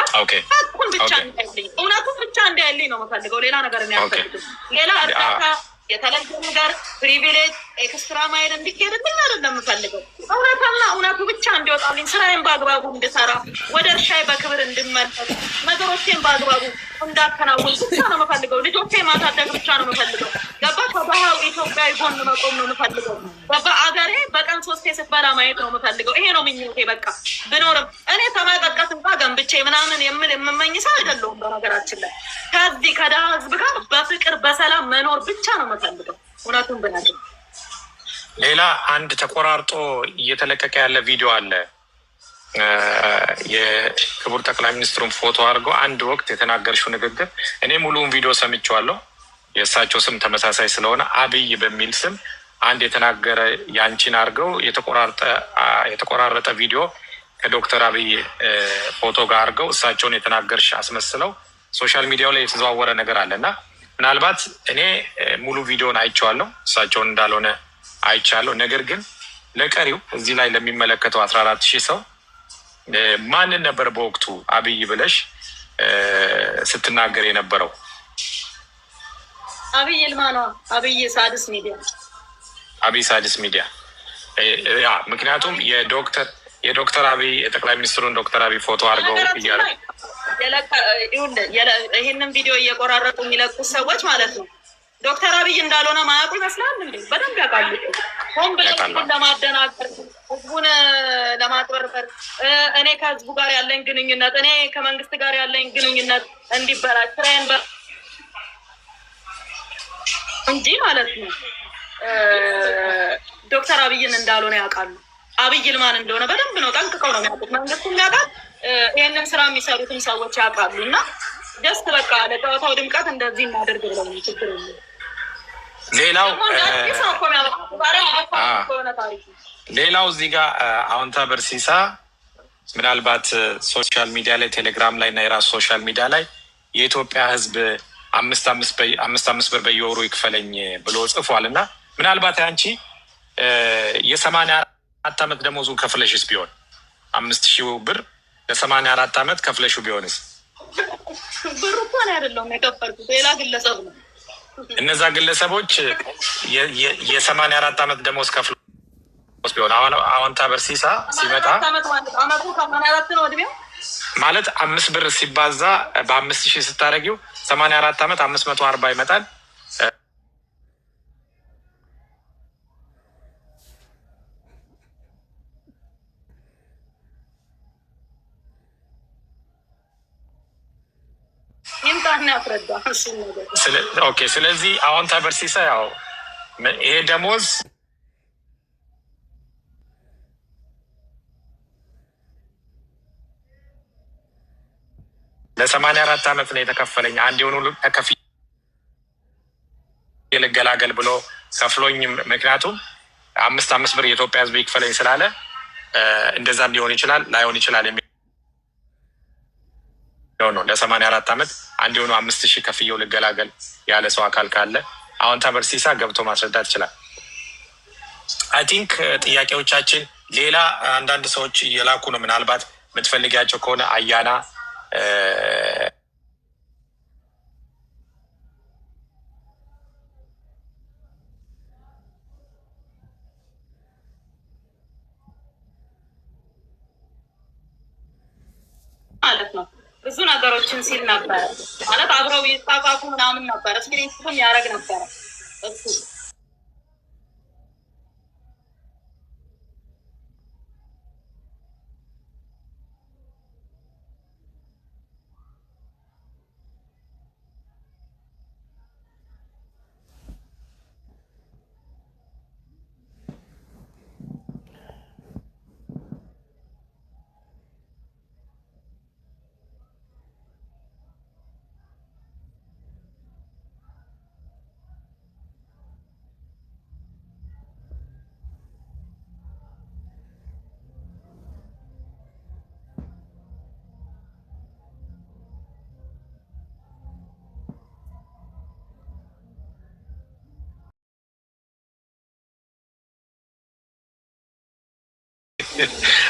ሀቁን ብቻ እንዳይልኝ፣ እውነቱን ብቻ እንዳይልኝ ነው የምፈልገው። ሌላ ነገር ነው ያልፈልግም። ሌላ እርዳታ የተለየ ነገር ፕሪቪሌጅ ኤክስትራ ማይል እንዲሄድልኝ አይደለም የምፈልገው። እውነትና እውነቱ ብቻ እንዲወጣልኝ፣ ስራዬን በአግባቡ እንድሰራ፣ ወደ እርሻዬ በክብር እንድመለስ፣ ነገሮቼን በአግባቡ እንዳከናውን ብቻ ነው የምፈልገው። ልጆቼ ማሳደግ ብቻ ነው የምፈልገው። ገባ? ከባህው ኢትዮጵያዊ ጎን መቆም ነው የምፈልገው። ገባ? አገሬ በቀን 3 ስትበላ ማየት ነው የምፈልገው። ይሄ ነው ምኞቴ። በቃ ብኖርም እኔ ሰማይ ጠቀስ እንኳ ገንብቼ ምናምን የምመኝ ሰው አይደለሁም። በነገራችን ላይ ከዚህ ከደሃ ህዝብ ጋር በፍቅር በሰላም መኖር ብቻ ነው የምፈልገው። እውነቱን ብነግር ሌላ አንድ ተቆራርጦ እየተለቀቀ ያለ ቪዲዮ አለ። የክቡር ጠቅላይ ሚኒስትሩን ፎቶ አድርገው አንድ ወቅት የተናገርሽው ንግግር እኔ ሙሉውን ቪዲዮ ሰምቼዋለሁ። የእሳቸው ስም ተመሳሳይ ስለሆነ አብይ በሚል ስም አንድ የተናገረ ያንቺን አድርገው የተቆራረጠ ቪዲዮ ከዶክተር አብይ ፎቶ ጋር አድርገው እሳቸውን የተናገርሽ አስመስለው ሶሻል ሚዲያው ላይ የተዘዋወረ ነገር አለ እና ምናልባት እኔ ሙሉ ቪዲዮን አይቼዋለሁ፣ እሳቸውን እንዳልሆነ አይቻለሁ። ነገር ግን ለቀሪው እዚህ ላይ ለሚመለከተው 14,000 ሰው ማንን ነበር በወቅቱ አብይ ብለሽ ስትናገር የነበረው? አብይ ልማኗ አብይ ሳድስ ሚዲያ ያ ምክንያቱም የዶክተር አብይ የጠቅላይ ሚኒስትሩን ዶክተር አብይ ፎቶ አድርገው እያለ ይህንን ቪዲዮ እየቆራረጡ የሚለቁት ሰዎች ማለት ነው ዶክተር አብይ እንዳልሆነ ማያውቁ ይመስላል እንዴ? በደንብ ያውቃሉ። ሆን ብለው ለማደናገር፣ ህዝቡን ለማጥበርበር፣ እኔ ከህዝቡ ጋር ያለኝ ግንኙነት፣ እኔ ከመንግስት ጋር ያለኝ ግንኙነት እንዲበላሽ ስራዬን እንጂ ማለት ነው። ዶክተር አብይን እንዳልሆነ ያውቃሉ። አብይ ልማን እንደሆነ በደንብ ነው ጠንቅቀው ነው የሚያውቁት። መንግስቱ የሚያውቃል፣ ይህንን ስራ የሚሰሩትም ሰዎች ያውቃሉ። እና ጀስት በቃ ለጨዋታው ድምቀት እንደዚህ እናደርግ ብለው ችግር የለም። ሌላው እዚህ ጋር አዎንታ በርሲሳ ምናልባት ሶሻል ሚዲያ ላይ ቴሌግራም ላይ እና የራሱ ሶሻል ሚዲያ ላይ የኢትዮጵያ ሕዝብ 5 ብር በየወሩ ይክፈለኝ ብሎ ጽፏል እና ምናልባት አንቺ የ84 ዓመት ደሞዙን ከፍለሽስ ቢሆን 5000 ብር ለ84 ዓመት ከፍለሽው ቢሆንስ? ብሩ እኮ ነው አይደለም የከፈልኩት ሌላ ግለሰብ ነው። እነዛ ግለሰቦች የ84 ዓመት ደሞዝ ከፍሎ ቢሆን አዎንታ በርሲሳ ሲመጣ ማለት 5 ብር ሲባዛ በ5000 ስታደርጊው 84 ዓመት 540 ይመጣል። ኦኬ ስለዚህ አዎንታ በርሲሳ ያው ይሄ ደሞዝ ለ84 ዓመት ነው የተከፈለኝ አንድ የሆኑ ተከፊ ልገላገል ብሎ ከፍሎኝ ምክንያቱም 5 ብር የኢትዮጵያ ሕዝብ ይክፈለኝ ስላለ እንደዛም ሊሆን ይችላል ላይሆን ይችላል የሚለው ነው። ለ84 ዓመት አንድ የሆኑ 5000 ከፍየው ልገላገል ያለ ሰው አካል ካለ አዎንታ በርሲሳ ገብቶ ማስረዳት ይችላል። አይ ቲንክ ጥያቄዎቻችን ሌላ አንዳንድ ሰዎች እየላኩ ነው። ምናልባት የምትፈልጊያቸው ከሆነ አያና ማለት ነው ብዙ ነገሮችን ሲል ነበር ማለት አብረው ይጣጣፉ ምናምን ነበር ስክሪንሹትም ያደርግ ነበር እሱ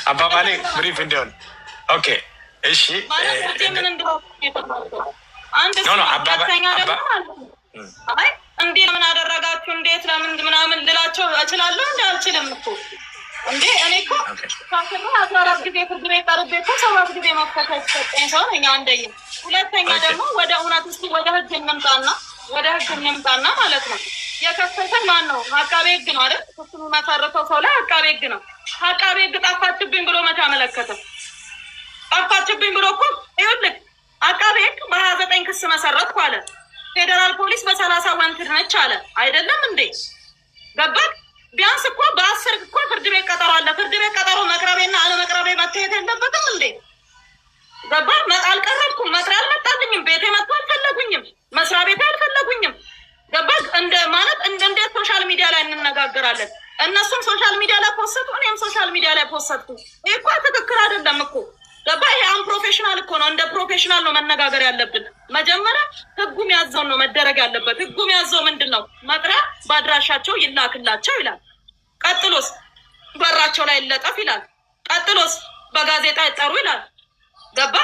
አባባሌ ብሪፍ እንዲሆን ኦኬ እሺ ምን እንደሆነ አንድ አባባኛ ደግሞ አይ እንዴ ምን አደረጋችሁ እንዴት ለምን ምናምን ልላቸው እችላለሁ እንዴ አልችልም እኮ እንዴ እኔ እኮ ታከራ 14 ጊዜ ፍርድ ቤት ቀርቤ እኮ 7 ጊዜ መፈታት ሰጠኝ ሰው ነኝ አንደኛ ሁለተኛ ደግሞ ወደ እውነት እስቲ ወደ ህግ እንምጣና ማለት ነው የከፈተኝ ማን ነው አቃቤ ህግ ነው አይደል እሱን ማሳረፈው ሰው ላይ አቃቤ ህግ ነው አቃቤ ህግ ጠፋችብኝ ብሎ መታ መለከተ ጠፋችብኝ ብሎ እኮ ይኸውልህ አቃቤ ህግ በ29 ክስ መሰረትኩ አለ ፌደራል ፖሊስ በ30 ወንትድ ነች አለ አይደለም እንዴ ገባክ ቢያንስ እኮ በ10 እኮ ፍርድ ቤት ቀጠሮ አለ ፍርድ ቤት ቀጠሮ መቅረቤና አለመቅረቤ መታየት የለበትም እንዴ ገባክ አልቀረብኩም መስሪያ አልመጣልኝም ቤቴ መጥቶ አልፈለጉኝም መስሪያ ቤቴ አልፈለጉኝም ገባክ እንደ ማለት እንዴት ሶሻል ሚዲያ ላይ እንነጋገራለን እነሱም ሶሻል ሚዲያ ላይ ፖስቱ እኔም ሶሻል ሚዲያ ላይ ፖስቱ ይሄ እኮ ትክክል አይደለም እኮ ገባ ይሄ ፕሮፌሽናል እኮ ነው እንደ ፕሮፌሽናል ነው መነጋገር ያለብን መጀመሪያ ህጉም ያዘው ነው መደረግ ያለበት ህጉም ያዘው ምንድነው መጥሪያ ባድራሻቸው ይላክላቸው ይላል ቀጥሎስ በራቸው ላይ ይለጠፍ ይላል ቀጥሎስ በጋዜጣ ይጠሩ ይላል ገባ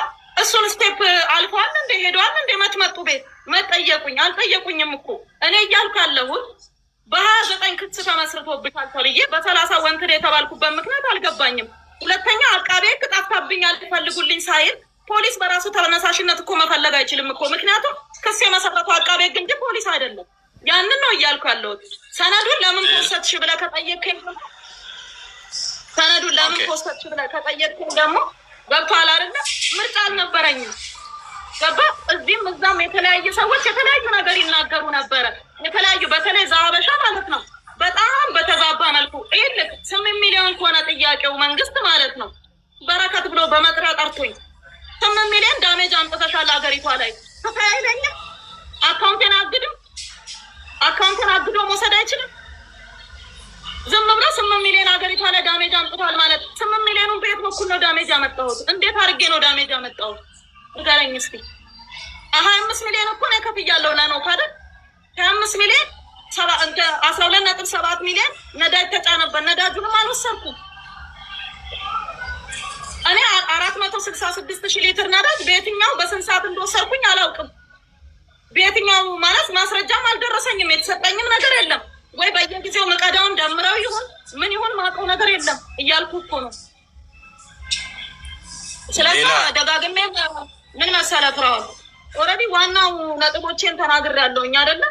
እሱን ስቴፕ አልፏል እንደ ሄዷል እንደ መጥመጡ ቤት መጠየቁኝ አልጠየቁኝም እኮ እኔ እያልኩ ያለሁት በ29 ክስ ተመስርቶብሻል ተብዬ በ30 ወንትድ የተባልኩበት ምክንያት አልገባኝም ሁለተኛ አቃቤ ህግ ጠፍታብኛል ፈልጉልኝ ሳይል ፖሊስ በራሱ ተነሳሽነት እኮ መፈለግ አይችልም እኮ ምክንያቱም ክስ የመሰረተው አቃቤ ህግ እንጂ ፖሊስ አይደለም ያንን ነው እያልኩ ያለሁት ሰነዱን ለምን ፖስተትሽ ብለህ ከጠየቅከኝ ደግሞ ገብቶሃል አይደለ ምርጫ አልነበረኝም ገባ እዚህም እዛም የተለያዩ ሰዎች የተለያዩ ነገር ይናገሩ ነበረ የተለያዩ በተለይ ዛበሻ ማለት ነው በጣም በተዛባ መልኩ ይልክ 8 ሚሊዮን ከሆነ ጥያቄው መንግስት ማለት ነው በረከት ብሎ በመጥሪያ ጠርቶኝ 8 ሚሊዮን ዳሜጅ አምጥተሻል ሀገሪቷ ላይ ከፋይ አይለኝም። አካውንቴን አግዶ መውሰድ አይችልም። ዝም ብሎ 8 ሚሊዮን ሀገሪቷ ላይ ዳሜጅ አምጥቷል ማለት 8 ሚሊዮኑን በየት በኩል ነው ዳሜጅ ያመጣሁት? እንዴት አድርጌ ነው ዳሜጅ ያመጣሁት? ንገረኝ እስኪ። 25 ሚሊዮን እኮ ነው ከፍያለሁ ነው አይደል? 25 ሚሊዮን 12.7 ሚሊዮን ነዳጅ ተጫነበት። ነዳጁንም አልወሰድኩም እኔ 466,000 ሊትር ነዳጅ በየትኛው በስንት ሰዓት እንደወሰድኩኝ አላውቅም። በየትኛው ማለት ማስረጃም አልደረሰኝም። የተሰጠኝም ነገር የለም። ወይ በየጊዜው መቀዳውን ደምረው ይሁን ምን ይሁን ማውቀው ነገር የለም እያልኩ እኮ ነው። ስለዚህ ደጋግሜ ምን መሰለህ ፍራኦል ኦልሬዲ ዋናው ነጥቦቼን ተናግሬያለሁ አይደለ?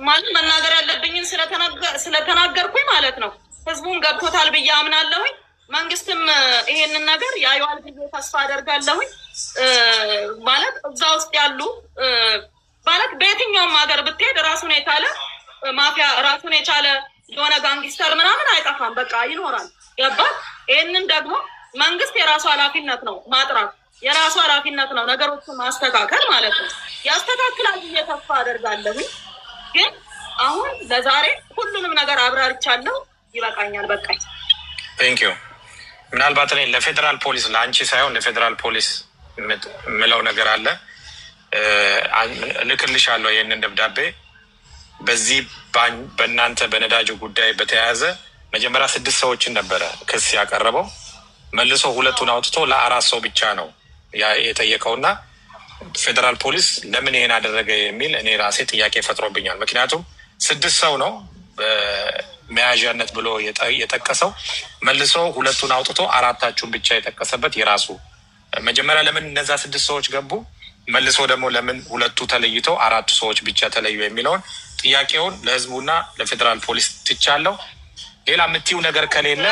ማለት መናገር ያለብኝን ስለተናገርኩኝ ማለት ነው። ህዝቡን ገብቶታል ብዬ አምናለሁኝ። መንግስትም ይሄንን ነገር ያየዋል ብዬ ተስፋ አደርጋለሁኝ። ማለት እዛ ውስጥ ያሉ ማለት በየትኛውም ሀገር ብትሄድ ራሱን የቻለ ማፊያ ራሱን የቻለ የሆነ ጋንጊስተር ምናምን አይጠፋም። በቃ ይኖራል። ገባህ? ይህንን ደግሞ መንግስት የራሱ ኃላፊነት ነው ማጥራት፣ የራሱ ኃላፊነት ነው ነገሮችን ማስተካከል ማለት ነው። ያስተካክላል ብዬ ተስፋ አደርጋለሁኝ። ግን አሁን ለዛሬ ሁሉንም ነገር አብራርቻለሁ። ይበቃኛል። በቃኝ። ቴንክ ዩ። ምናልባት እኔ ለፌዴራል ፖሊስ ለአንቺ ሳይሆን ለፌዴራል ፖሊስ ምለው ነገር አለ። እልክልሻለሁ ይህንን ደብዳቤ። በዚህ በእናንተ በነዳጁ ጉዳይ በተያያዘ መጀመሪያ 6 ሰዎችን ነበረ ክስ ያቀረበው። መልሶ 2ቱን አውጥቶ ለ4 ሰው ብቻ ነው የጠየቀውና ፌዴራል ፖሊስ ለምን ይሄን አደረገ የሚል እኔ ራሴ ጥያቄ ፈጥሮብኛል። ምክንያቱም 6 ሰው ነው መያዣነት ብሎ የጠቀሰው። መልሶ 2ቱን አውጥቶ 4ታችሁን ብቻ የጠቀሰበት የራሱ መጀመሪያ ለምን እነዛ 6 ሰዎች ገቡ፣ መልሶ ደግሞ ለምን 2ቱ ተለይተው 4 ሰዎች ብቻ ተለዩ የሚለውን ጥያቄውን ለህዝቡና ለፌዴራል ፖሊስ ትቻለሁ። ሌላ የምትይው ነገር ከሌለ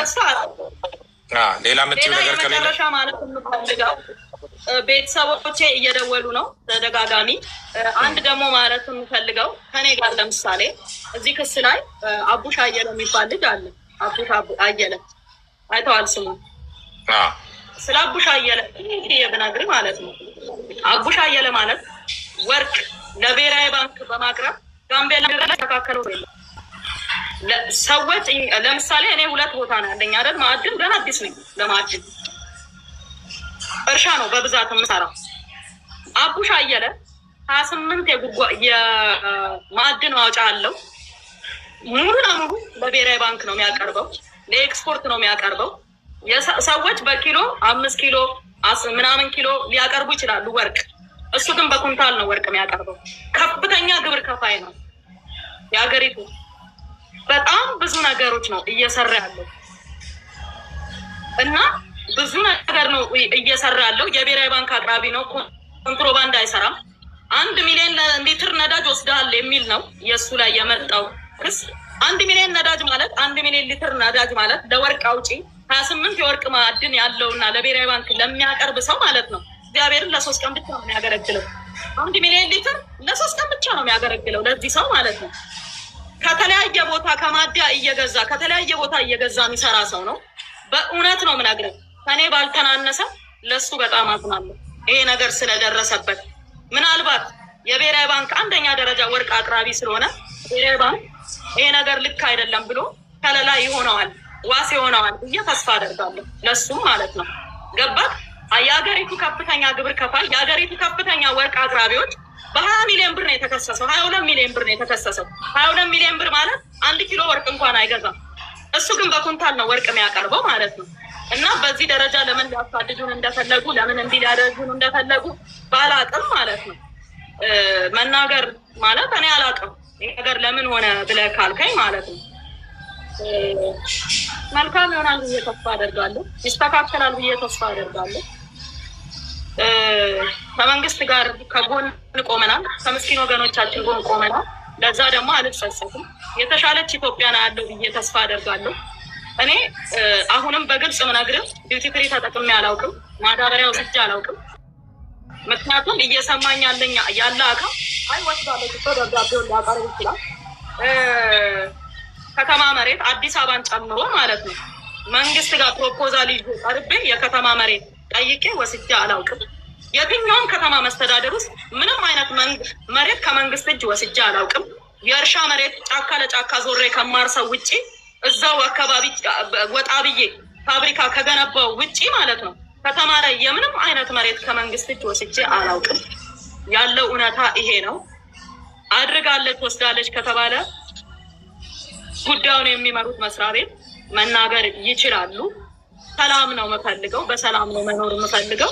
ቤተሰቦቼ እየደወሉ ነው ተደጋጋሚ። አንድ ደግሞ ማለት የምፈልገው ከኔ ጋር ለምሳሌ እዚህ ክስ ላይ አቡሽ አየለ የሚባል ልጅ አለ። አቡሽ አየለ አይተዋል ስሙ? ስለ አቡሽ አየለ ብነግር ማለት ነው። አቡሽ አየለ ማለት ወርቅ ለብሔራዊ ባንክ በማቅረብ ጋምቤላ ተካከለው ሰዎች ለምሳሌ እኔ 2 ቦታ ነው ያለኝ አይደል? ማዕድን ገና አዲስ ነኝ። ለማዕድን እርሻ ነው በብዛት የምሰራው። አቡሽ አየለ 28 የማዕድን ማውጫ አለው። ሙሉ ለሙሉ ለብሔራዊ ባንክ ነው የሚያቀርበው፣ ለኤክስፖርት ነው የሚያቀርበው። ሰዎች በኪሎ 5 ኪሎ ምናምን ኪሎ ሊያቀርቡ ይችላሉ ወርቅ። እሱ ግን በኩንታል ነው ወርቅ የሚያቀርበው። ከፍተኛ ግብር ከፋይ ነው የሀገሪቱ። በጣም ብዙ ነገሮች ነው እየሰራ ያለው እና ብዙ ነገር ነው እየሰራ ያለው። የብሔራዊ ባንክ አቅራቢ ነው። ኮንትሮባንድ አይሰራም። 1 ሚሊዮን ሊትር ነዳጅ ወስደሃል የሚል ነው የእሱ ላይ የመጣው ክስ። 1 ሚሊዮን ነዳጅ ማለት 1 ሚሊዮን ሊትር ነዳጅ ማለት ለወርቅ አውጪ 28 የወርቅ ማዕድን ያለውና ለብሔራዊ ባንክ ለሚያቀርብ ሰው ማለት ነው። እግዚአብሔርን ለ3 ቀን ብቻ ነው የሚያገለግለው። 1 ሚሊዮን ሊትር ለ3 ቀን ብቻ ነው የሚያገለግለው ለዚህ ሰው ማለት ነው። ከተለያየ ቦታ ከማዲያ እየገዛ ከተለያየ ቦታ እየገዛ የሚሰራ ሰው ነው። በእውነት ነው የምነግርህ። ከኔ ባልተናነሰ ለሱ በጣም አዝናለሁ ይሄ ነገር ስለደረሰበት። ምናልባት የብሔራዊ ባንክ አንደኛ ደረጃ ወርቅ አቅራቢ ስለሆነ ብሔራዊ ባንክ ይሄ ነገር ልክ አይደለም ብሎ ከለላ ይሆነዋል፣ ዋስ ይሆነዋል ብዬ ተስፋ አደርጋለሁ ለሱም ማለት ነው። ገባት? የሀገሪቱ ከፍተኛ ግብር ከፋይ የሀገሪቱ ከፍተኛ ወርቅ አቅራቢዎች በ20 ሚሊዮን ብር ነው የተከሰሰው። 22 ሚሊዮን ብር ነው የተከሰሰው። 22 ሚሊዮን ብር ማለት 1 ኪሎ ወርቅ እንኳን አይገዛም። እሱ ግን በኩንታል ነው ወርቅ የሚያቀርበው ማለት ነው። እና በዚህ ደረጃ ለምን ሊያሳድዱን እንደፈለጉ ለምን እንዲህ ሊያደርጉን እንደፈለጉ ባላቅም ማለት ነው መናገር ማለት እኔ አላቅም። ይህ ነገር ለምን ሆነ ብለህ ካልከኝ ማለት ነው መልካም ይሆናል ብዬ ተስፋ አደርጋለሁ። ይስተካከላል ብዬ ተስፋ አደርጋለሁ። ከመንግስት ጋር ከጎን ቆመናል። ከምስኪን ወገኖቻችን ጎን ቆመናል። ለዛ ደግሞ አልጸጸትም። የተሻለች ኢትዮጵያ ነው ያለው ብዬ ተስፋ አደርጋለሁ። እኔ አሁንም በግልጽ ምነግርህ ዲዩቲ ፍሪ ተጠቅሜ አላውቅም። ማዳበሪያ ወስጄ አላውቅም። ምክንያቱም እየሰማኝ ያለ አካል ወስዳለች እኮ ደብዳቤውን ሊያቀርብ ይችላል። ከተማ መሬት አዲስ አበባን ጨምሮ ማለት ነው መንግስት ጋር ፕሮፖዛል ይዤ ቀርቤ የከተማ መሬት ጠይቄ ወስጄ አላውቅም። የትኛውም ከተማ መስተዳደር ውስጥ ምንም አይነት መሬት ከመንግስት እጅ ወስጄ አላውቅም። የእርሻ መሬት ጫካ ለጫካ ዞሬ ከማርሰው ውጪ እዛው አካባቢ ወጣ ብዬ ፋብሪካ ከገነባው ውጪ ማለት ነው ከተማ ላይ የምንም አይነት መሬት ከመንግስት እጅ ወስጄ አላውቅም። ያለው እውነታ ይሄ ነው። አድርጋለች ወስዳለች ከተባለ ጉዳዩን የሚመሩት መስሪያ ቤት መናገር ይችላሉ። ሰላም ነው የምፈልገው፣ በሰላም ነው መኖር የምፈልገው።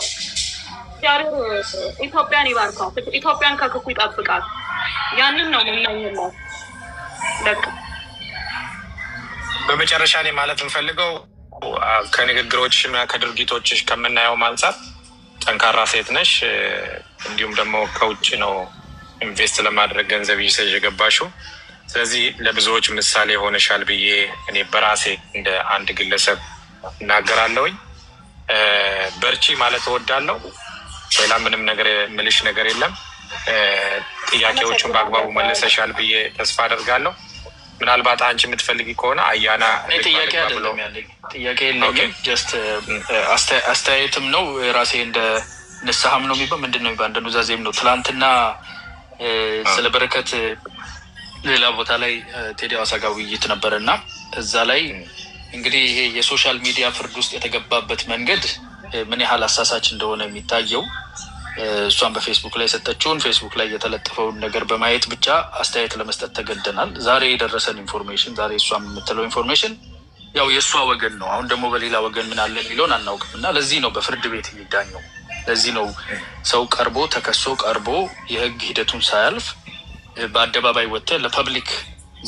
ኢትዮጵያን ይባርካት፣ ኢትዮጵያን ከክፉ ይጠብቃል። ያንን ነው የምናየው። በመጨረሻ ላይ ማለት የምፈልገው ከንግግሮች ከድርጊቶች ከምናየው አንጻር ጠንካራ ሴት ነሽ። እንዲሁም ደግሞ ከውጭ ነው ኢንቨስት ለማድረግ ገንዘብ ይዘሽ የገባሽው። ስለዚህ ለብዙዎች ምሳሌ ሆነሻል ብዬ እኔ በራሴ እንደ አንድ ግለሰብ እናገራለሁኝ። በርቺ ማለት እወዳለሁ። ሌላ ምንም ነገር ምልሽ ነገር የለም። ጥያቄዎቹን በአግባቡ መለሰሻል ብዬ ተስፋ አደርጋለሁ። ምናልባት አንቺ የምትፈልጊ ከሆነ አያና ጥያቄ አይደለም ያለኝ፣ ጥያቄ የለኝም። ጀስት አስተያየትም ነው። ራሴ እንደ ንስሐም ነው የሚባል ምንድን ነው የሚባል እንደ ኑዛዜም ነው። ትላንትና ስለ በረከት ሌላ ቦታ ላይ ቴዲ ሐዋሳ ጋር ውይይት ነበረ እና እዛ ላይ እንግዲህ ይሄ የሶሻል ሚዲያ ፍርድ ውስጥ የተገባበት መንገድ ምን ያህል አሳሳች እንደሆነ የሚታየው እሷን በፌስቡክ ላይ የሰጠችውን ፌስቡክ ላይ የተለጠፈውን ነገር በማየት ብቻ አስተያየት ለመስጠት ተገደናል። ዛሬ የደረሰን ኢንፎርሜሽን፣ ዛሬ እሷም የምትለው ኢንፎርሜሽን ያው የእሷ ወገን ነው። አሁን ደግሞ በሌላ ወገን ምን አለ የሚለውን አናውቅም እና ለዚህ ነው በፍርድ ቤት የሚዳኘው። ለዚህ ነው ሰው ቀርቦ ተከሶ ቀርቦ የህግ ሂደቱን ሳያልፍ በአደባባይ ወጥተህ ለፐብሊክ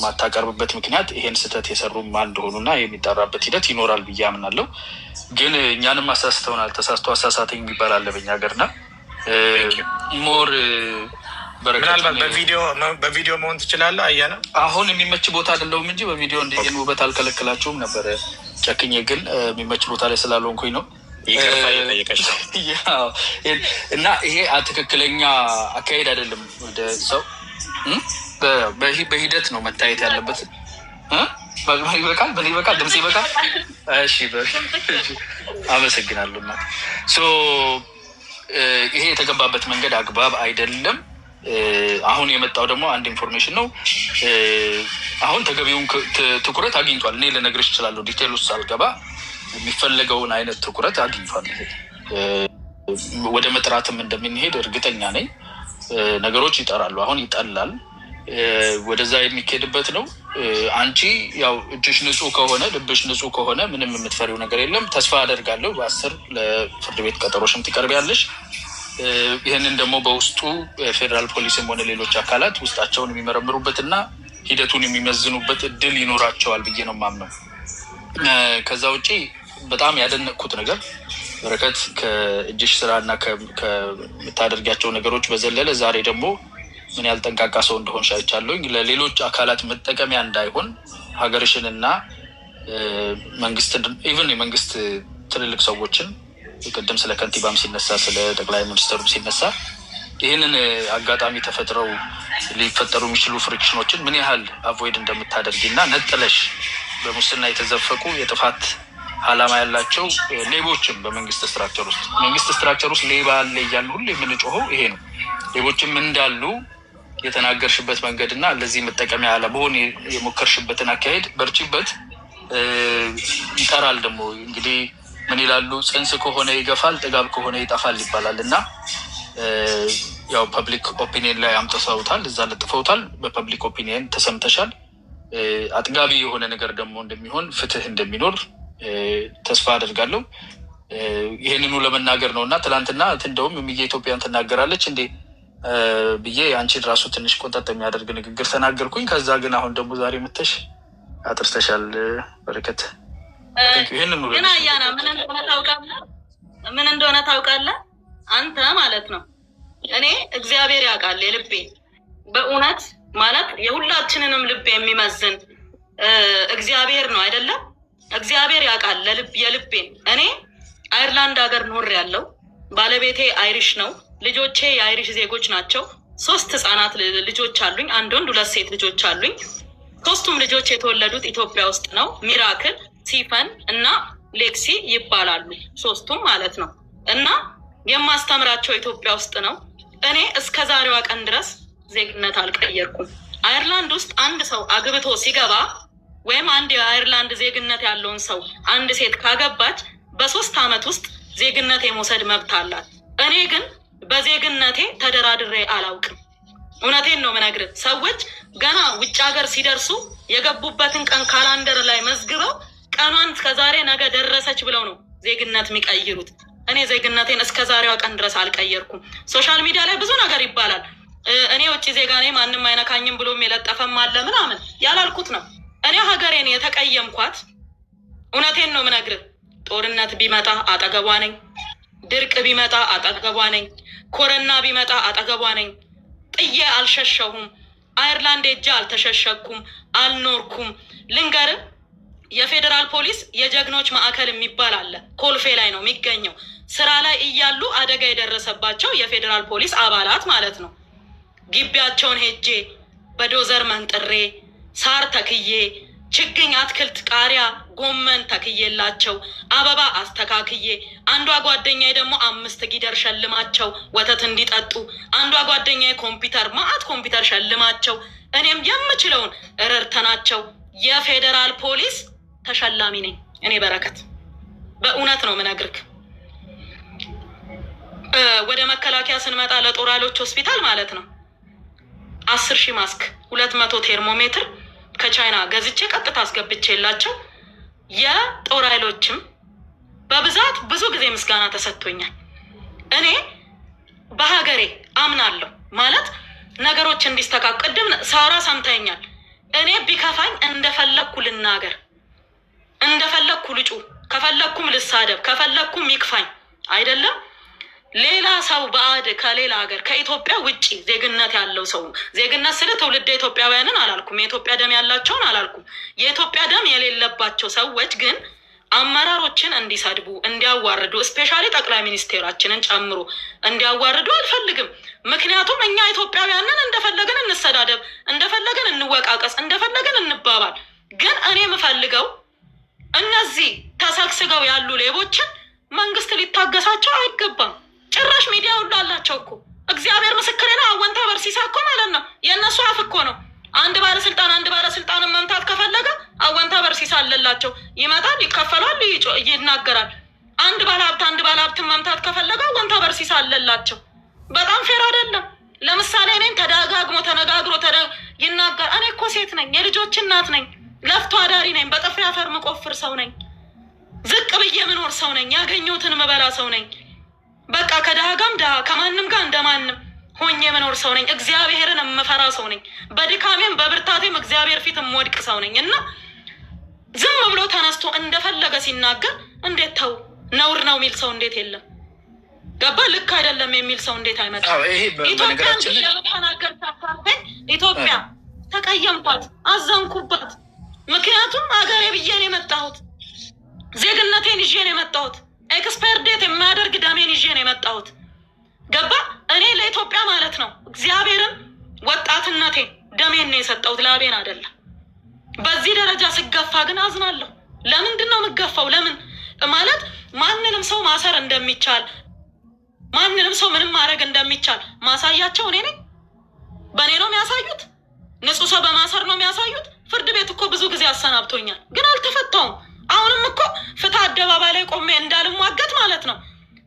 ማታቀርብበት ምክንያት ይሄን ስህተት የሰሩ ማን እንደሆኑና የሚጣራበት ሂደት ይኖራል ብዬ አምናለሁ። ግን እኛንም አሳስተውናል። ተሳስቶ አሳሳተኝ የሚባል አለ በኛ ሀገርና ሞር ምናልባት በቪዲዮ መሆን ትችላለህ። አያና አሁን የሚመች ቦታ አይደለሁም እንጂ በቪዲዮ እንደዚህ ውበት አልከለከላችሁም ነበር። ጨክኜ ግን የሚመች ቦታ ላይ ስላልሆንኩኝ ነው እና ይሄ ትክክለኛ አካሄድ አይደለም። ወደ ሰው በሂደት ነው መታየት ያለበት። ይበቃል፣ ምን ይበቃል፣ ድምጽ ይበቃል። እሺ አመሰግናለሁ። እና ይሄ የተገባበት መንገድ አግባብ አይደለም። አሁን የመጣው ደግሞ አንድ ኢንፎርሜሽን ነው። አሁን ተገቢውን ትኩረት አግኝቷል። እኔ ልነግርሽ እችላለሁ፣ ዲቴል ውስጥ ሳልገባ የሚፈለገውን አይነት ትኩረት አግኝቷል። ወደ መጥራትም እንደምንሄድ እርግጠኛ ነኝ። ነገሮች ይጠራሉ፣ አሁን ይጠላል። ወደዛ የሚካሄድበት ነው። አንቺ ያው እጅሽ ንጹህ ከሆነ ልብሽ ንጹህ ከሆነ ምንም የምትፈሪው ነገር የለም። ተስፋ አደርጋለሁ በ10 ለፍርድ ቤት ቀጠሮሽም ትቀርቢያለሽ። ይህንን ደግሞ በውስጡ ፌዴራል ፖሊስም ሆነ ሌሎች አካላት ውስጣቸውን የሚመረምሩበትና ሂደቱን የሚመዝኑበት እድል ይኖራቸዋል ብዬ ነው የማምነው። ከዛ ውጪ በጣም ያደነቅኩት ነገር በረከት ከእጅሽ ስራ እና ከምታደርጊያቸው ነገሮች በዘለለ ዛሬ ደግሞ ምን ያህል ጠንቃቃ ሰው እንደሆንሽ አይቻለሁኝ። ለሌሎች አካላት መጠቀሚያ እንዳይሆን ሀገርሽንና መንግስትን ኢቨን የመንግስት ትልልቅ ሰዎችን ቅድም ስለ ከንቲባም ሲነሳ ስለ ጠቅላይ ሚኒስትሩ ሲነሳ ይህንን አጋጣሚ ተፈጥረው ሊፈጠሩ የሚችሉ ፍሪክሽኖችን ምን ያህል አቮይድ እንደምታደርጊና ነጥለሽ በሙስና የተዘፈቁ የጥፋት አላማ ያላቸው ሌቦችም በመንግስት ስትራክቸር ውስጥ ሌባ አለ እያልን ሁሉ የምንጮኸው ይሄ ነው። ሌቦችም እንዳሉ የተናገርሽበት መንገድና ለዚህ መጠቀሚያ አለመሆን የሞከርሽበትን አካሄድ በርቺበት። ይጠራል ደግሞ እንግዲህ ምን ይላሉ? ጽንስ ከሆነ ይገፋል፣ ጥጋብ ከሆነ ይጠፋል ይባላል እና ያው ፐብሊክ ኦፒኒየን ላይ አምጥተውታል፣ እዛ ለጥፈውታል። በፐብሊክ ኦፒኒየን ተሰምተሻል። አጥጋቢ የሆነ ነገር ደግሞ እንደሚሆን ፍትህ እንደሚኖር ተስፋ አደርጋለሁ። ይህንኑ ለመናገር ነው እና ትላንትና እንደውም የኢትዮጵያን ትናገራለች እንዴ ብዬ አንቺን ራሱ ትንሽ ቆንጠጥ የሚያደርግ ንግግር ተናገርኩኝ። ከዛ ግን አሁን ደግሞ ዛሬ ምተሽ አጥርተሻል በረከት። ግን አያና ምን እንደሆነ ታውቃለህ አንተ ማለት ነው። እኔ እግዚአብሔር ያውቃል የልቤ በእውነት ማለት የሁላችንንም ልብ የሚመዝን እግዚአብሔር ነው አይደለም? እግዚአብሔር ያውቃል የልቤን። እኔ አይርላንድ ሀገር ኖር ያለው ባለቤቴ አይሪሽ ነው። ልጆቼ የአይሪሽ ዜጎች ናቸው። 3 ህፃናት ልጆች አሉኝ። 1 ወንድ 2 ሴት ልጆች አሉኝ። 3ቱም ልጆች የተወለዱት ኢትዮጵያ ውስጥ ነው። ሚራክል፣ ሲፈን እና ሌክሲ ይባላሉ 3ቱም ማለት ነው። እና የማስተምራቸው ኢትዮጵያ ውስጥ ነው። እኔ እስከ ዛሬዋ ቀን ድረስ ዜግነት አልቀየርኩም። አየርላንድ ውስጥ አንድ ሰው አግብቶ ሲገባ ወይም አንድ የአየርላንድ ዜግነት ያለውን ሰው አንድ ሴት ካገባች በ3 ዓመት ውስጥ ዜግነት የመውሰድ መብት አላት። እኔ ግን በዜግነቴ ተደራድሬ አላውቅም። እውነቴን ነው የምነግርህ። ሰዎች ገና ውጭ ሀገር ሲደርሱ የገቡበትን ቀን ካላንደር ላይ መዝግበው ቀኗን እስከዛሬ ነገ ደረሰች ብለው ነው ዜግነት የሚቀይሩት። እኔ ዜግነቴን እስከ ዛሬዋ ቀን ድረስ አልቀየርኩም። ሶሻል ሚዲያ ላይ ብዙ ነገር ይባላል። እኔ ውጭ ዜጋ ነኝ ማንም አይነካኝም ብሎም የለጠፈም አለ ምናምን። ያላልኩት ነው። እኔ ሀገሬን የተቀየምኳት እውነቴን ነው የምነግርህ። ጦርነት ቢመጣ አጠገቧ ነኝ። ድርቅ ቢመጣ አጠገቧ ነኝ። ኮረና ቢመጣ አጠገቧ ነኝ። ጥዬ አልሸሸሁም። አየርላንድ ሄጄ አልተሸሸኩም፣ አልኖርኩም። ልንገርህ፣ የፌዴራል ፖሊስ የጀግኖች ማዕከል የሚባል አለ። ኮልፌ ላይ ነው የሚገኘው። ስራ ላይ እያሉ አደጋ የደረሰባቸው የፌዴራል ፖሊስ አባላት ማለት ነው። ግቢያቸውን ሄጄ በዶዘር መንጥሬ ሳር ተክዬ ችግኝ፣ አትክልት፣ ቃሪያ፣ ጎመን ተክዬላቸው አበባ አስተካክዬ፣ አንዷ ጓደኛዬ ደግሞ 5 ጊደር ሸልማቸው ወተት እንዲጠጡ፣ አንዷ ጓደኛዬ ማአት ኮምፒውተር ሸልማቸው፣ እኔም የምችለውን ረድተናቸው የፌዴራል ፖሊስ ተሸላሚ ነኝ። እኔ በረከት በእውነት ነው ምነግርክ። ወደ መከላከያ ስንመጣ ለጦር ኃይሎች ሆስፒታል ማለት ነው 10,000 ማስክ 200 ቴርሞሜትር ከቻይና ገዝቼ ቀጥታ አስገብቼላቸው የጦር ኃይሎችም በብዛት ብዙ ጊዜ ምስጋና ተሰጥቶኛል። እኔ በሀገሬ አምናለሁ ማለት ነገሮች እንዲስተካከሉ። ቅድም ሳራ ሰምተኛል። እኔ ቢከፋኝ እንደፈለግኩ ልናገር፣ እንደፈለግኩ ልጩ፣ ከፈለግኩም ልሳደብ፣ ከፈለግኩም ይክፋኝ አይደለም። ሌላ ሰው ባዕድ ከሌላ ሀገር ከኢትዮጵያ ውጪ ዜግነት ያለው ሰው፣ ዜግነት ስለ ትውልደ ኢትዮጵያውያንን አላልኩም፣ የኢትዮጵያ ደም ያላቸውን አላልኩም። የኢትዮጵያ ደም የሌለባቸው ሰዎች ግን አመራሮችን እንዲሰድቡ፣ እንዲያዋርዱ፣ እስፔሻሊ ጠቅላይ ሚኒስቴራችንን ጨምሮ እንዲያዋርዱ አልፈልግም። ምክንያቱም እኛ ኢትዮጵያውያንን እንደፈለግን እንሰዳደብ፣ እንደፈለግን እንወቃቀስ፣ እንደፈለግን እንባባል። ግን እኔ የምፈልገው እነዚህ ተሰግስገው ያሉ ሌቦችን መንግስት ሊታገሳቸው አይገባም። ጭራሽ ሚዲያ ሁሉ አላቸው እኮ። እግዚአብሔር ምስክሬ ነው። አወንታ በርሲሳ እኮ ማለት ነው የእነሱ አፍ እኮ ነው። አንድ ባለስልጣንን መምታት ከፈለገ አወንታ በርሲሳ አለላቸው። ይመጣል፣ ይከፈላል፣ ይናገራል። አንድ ባለሀብትን መምታት ከፈለገ አወንታ በርሲሳ አለላቸው። በጣም ፌር አይደለም። ለምሳሌ እኔም ተነጋግሮ ይናገር። እኔ እኮ ሴት ነኝ፣ የልጆች እናት ነኝ፣ ለፍቶ አዳሪ ነኝ፣ በጥፍሬ አፈር ምቆፍር ሰው ነኝ፣ ዝቅ ብዬ ምኖር ሰው ነኝ፣ ያገኘሁትን ምበላ ሰው ነኝ። በቃ ከድሃ ጋም ድሃ ከማንም ጋር እንደማንም ሆኜ ምኖር ሰው ነኝ። እግዚአብሔርን የምፈራ ሰው ነኝ። በድካሜም በብርታቴም እግዚአብሔር ፊት የምወድቅ ሰው ነኝ እና ዝም ብሎ ተነስቶ እንደፈለገ ሲናገር እንዴት ተው ነውር ነው የሚል ሰው እንዴት የለም? ገባ? ልክ አይደለም የሚል ሰው እንዴት አይመጣም? ኢትዮጵያ ተቀየምኳት፣ አዘንኩባት። ምክንያቱም ሀገሬ ብዬ ነው የመጣሁት፣ ዜግነቴን ይዤ ነው የመጣሁት፣ ኤክስፓየር ዴት የማያደርግ ደሜን ይዤ ነው የመጣሁት። ገባ? እኔ ለኢትዮጵያ ማለት ነው እግዚአብሔርን ወጣትነቴን ደሜን ነው የሰጠሁት፣ ላቤን አይደለም። በዚህ ደረጃ ስገፋ ግን አዝናለሁ። ለምንድን ነው የምገፋው? ለምን ማለት ማንንም ሰው ማሰር እንደሚቻል፣ ማንንም ሰው ምንም ማድረግ እንደሚቻል ማሳያቸው እኔ ነኝ። በእኔ ነው የሚያሳዩት። ንጹህ ሰው በማሰር ነው የሚያሳዩት። ፍርድ ቤት እኮ ብዙ ጊዜ አሰናብቶኛል፣ ግን አልተፈታውም። አሁንም እኮ ፍትህ አደባባይ ላይ ቆሜ እንዳልሟገት ማለት ነው።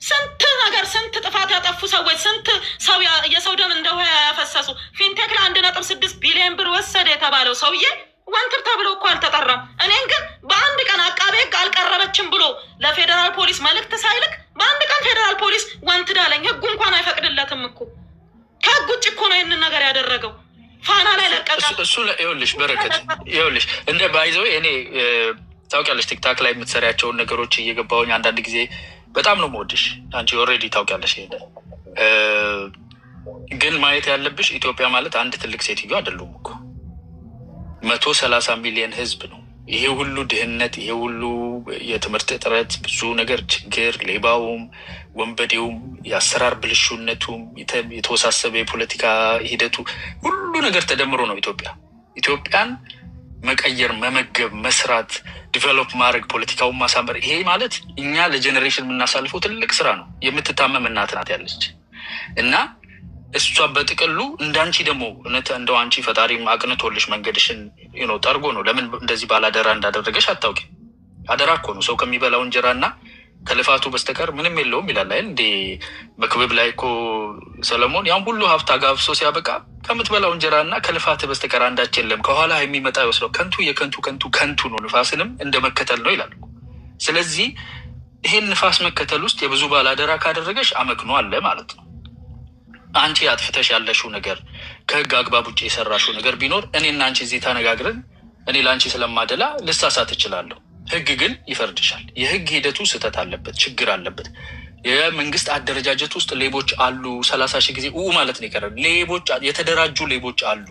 ስንት ነገር፣ ስንት ጥፋት ያጠፉ ሰዎች፣ ስንት ሰው የሰው ደም እንደ ውሃ ያፈሰሱ፣ ፊንቴክ ለ1.6 ቢሊዮን ብር ወሰደ የተባለው ሰውዬ ወንትር ተብሎ እኮ አልተጠራም። እኔን ግን በአንድ ቀን አቃቤ ሕግ አልቀረበችም ብሎ ለፌዴራል ፖሊስ መልእክት ሳይልክ በአንድ ቀን ፌዴራል ፖሊስ ወንትድ አለኝ። ህጉ እንኳን አይፈቅድለትም እኮ። ከህግ ውጭ እኮ ነው ይህንን ነገር ያደረገው። ፋና ላይ ለቀቀ። እሱ ይኸውልሽ በረከት፣ ይኸውልሽ እንደ ባይዘው እኔ ታውቂያለሽ፣ ቲክታክ ላይ የምትሰሪያቸውን ነገሮች እየገባሁኝ አንዳንድ ጊዜ በጣም ነው የምወድሽ። አንቺ ኦልሬዲ ታውቂያለሽ። ይሄ ግን ማየት ያለብሽ ኢትዮጵያ ማለት አንድ ትልቅ ሴትዮ አይደሉም እኮ 130 ሚሊዮን ህዝብ ነው። ይሄ ሁሉ ድህነት፣ ይሄ ሁሉ የትምህርት እጥረት፣ ብዙ ነገር ችግር፣ ሌባውም፣ ወንበዴውም፣ የአሰራር ብልሹነቱም፣ የተወሳሰበ የፖለቲካ ሂደቱ፣ ሁሉ ነገር ተደምሮ ነው ኢትዮጵያን መቀየር፣ መመገብ፣ መስራት፣ ዲቨሎፕ ማድረግ፣ ፖለቲካውን ማሳመር። ይሄ ማለት እኛ ለጀኔሬሽን የምናሳልፈው ትልቅ ስራ ነው። የምትታመም እናት ናት ያለች እና እሷ በጥቅሉ እንዳንቺ ደግሞ እንደው አንቺ ፈጣሪም አቅንቶልሽ መንገድሽን ጠርጎ ነው። ለምን እንደዚህ ባላደራ እንዳደረገሽ አታውቂ። አደራ እኮ ነው። ሰው ከሚበላው እንጀራና ከልፋቱ በስተቀር ምንም የለውም ይላል አይደል እንዴ? መክብብ ላይ እኮ ሰለሞን ያን ሁሉ ሀብት አጋብሶ ሲያበቃ ከምትበላው እንጀራና ከልፋት በስተቀር አንዳች የለም፣ ከኋላ የሚመጣ ይወስደው ከንቱ የከንቱ ከንቱ ከንቱ ነው፣ ንፋስንም እንደ መከተል ነው ይላል። ስለዚህ ይሄን ንፋስ መከተል ውስጥ የብዙ ባላደራ ካደረገሽ አመክኖ አለ ማለት ነው። አንቺ አጥፍተሽ ያለሽው ነገር ከህግ አግባብ ውጭ የሰራሽው ነገር ቢኖር እኔና አንቺ እዚህ ተነጋግረን እኔ ለአንቺ ስለማደላ ልሳሳት እችላለሁ። ህግ ግን ይፈርድሻል። የህግ ሂደቱ ስህተት አለበት፣ ችግር አለበት። የመንግስት አደረጃጀት ውስጥ ሌቦች አሉ። 30 ሺህ ጊዜ ማለት ነው የቀረ ሌቦች፣ የተደራጁ ሌቦች አሉ።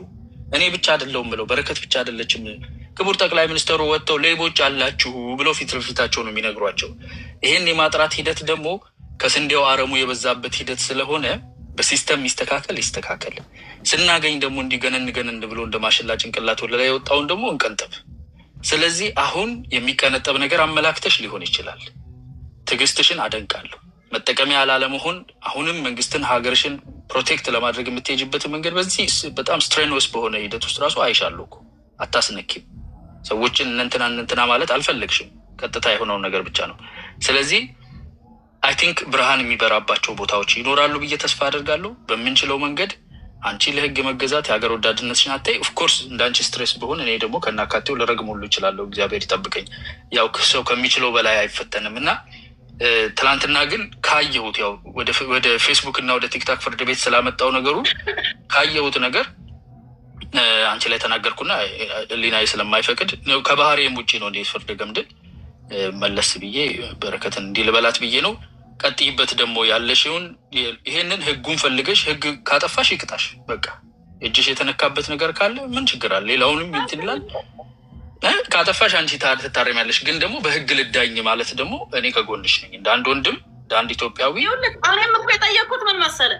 እኔ ብቻ አይደለሁም ብለው በረከት ብቻ አይደለችም። ክቡር ጠቅላይ ሚኒስትሩ ወጥተው ሌቦች አላችሁ ብለው ፊት ለፊታቸው ነው የሚነግሯቸው። ይሄን የማጥራት ሂደት ደግሞ ከስንዴው አረሙ የበዛበት ሂደት ስለሆነ በሲስተም ይስተካከል። ስናገኝ ደግሞ እንዲገነን ብሎ እንደማሽላ ጭንቅላት ወደ ላይ የወጣውን ደግሞ እንቀንጠብ። ስለዚህ አሁን የሚቀነጠብ ነገር አመላክተሽ ሊሆን ይችላል። ትዕግስትሽን አደንቃለሁ። መጠቀሚያ ላለመሆን አሁንም መንግስትን፣ ሀገርሽን ፕሮቴክት ለማድረግ የምትሄጅበት መንገድ በዚህ በጣም ስትሬንወስ በሆነ ሂደት ውስጥ ራሱ አይሻለሁ እኮ። አታስነኪም። ሰዎችን እንትና ማለት አልፈለግሽም። ቀጥታ የሆነውን ነገር ብቻ ነው። ስለዚህ አይ ቲንክ ብርሃን የሚበራባቸው ቦታዎች ይኖራሉ ብዬ ተስፋ አደርጋለሁ። በምንችለው መንገድ አንቺ ለህግ መገዛት የሀገር ወዳድነትሽን አታይ። ኦፍኮርስ እንዳንቺ ስትሬስ በሆን እኔ ደግሞ ከናካቴው ልረግም ሁሉ ይችላለሁ። እግዚአብሔር ይጠብቀኝ። ያው ሰው ከሚችለው በላይ አይፈተንም እና ትላንትና ግን ካየሁት ያው ወደ ፌስቡክ እና ወደ ቲክታክ ፍርድ ቤት ስላመጣው ነገሩ ካየሁት ነገር አንቺ ላይ ተናገርኩና ሊናይ ስለማይፈቅድ ከባህሪም ውጭ ነው እንደ ፍርድ ገምድል መለስ ብዬ በረከትን እንዲልበላት ብዬ ነው። ቀጥይበት ደግሞ ያለሽውን ይሄንን ህጉን ፈልገሽ ህግ ካጠፋሽ ይቅጣሽ። በቃ እጅሽ የተነካበት ነገር ካለ ምን ችግር አለ? ሌላውንም ይትላል። ካጠፋሽ አንቺ ትታረሚያለሽ። ግን ደግሞ በህግ ልዳኝ ማለት ደግሞ እኔ ከጎንሽ ነኝ እንደ አንድ ወንድም፣ እንደ አንድ ኢትዮጵያዊ። እኔም እኮ የጠየኩት ምን መሰለ፣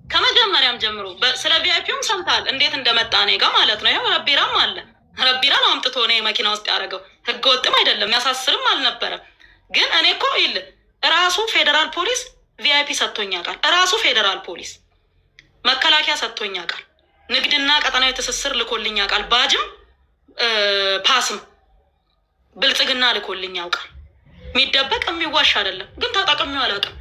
ከመጀመሪያም ጀምሮ ስለ ቪአይፒውም ሰምታል እንዴት እንደመጣ እኔ ጋ ማለት ነው። ያው ረቢራም አለ። ረቢራ ነው አምጥቶ እኔ መኪና ውስጥ ያደረገው። ህገ ወጥም አይደለም፣ ያሳስርም አልነበረም። ግን እኔ እኮ ይል ራሱ ፌዴራል ፖሊስ ቪአይፒ ሰጥቶኛ ቃል፣ ራሱ ፌዴራል ፖሊስ መከላከያ ሰጥቶኛ ቃል፣ ንግድና ቀጠናዊ ትስስር ልኮልኛ ቃል፣ ባጅም ፓስም ብልጽግና ልኮልኛ ቃል። የሚደበቅ የሚዋሽ አይደለም። ግን ተጠቅሜው አላውቅም።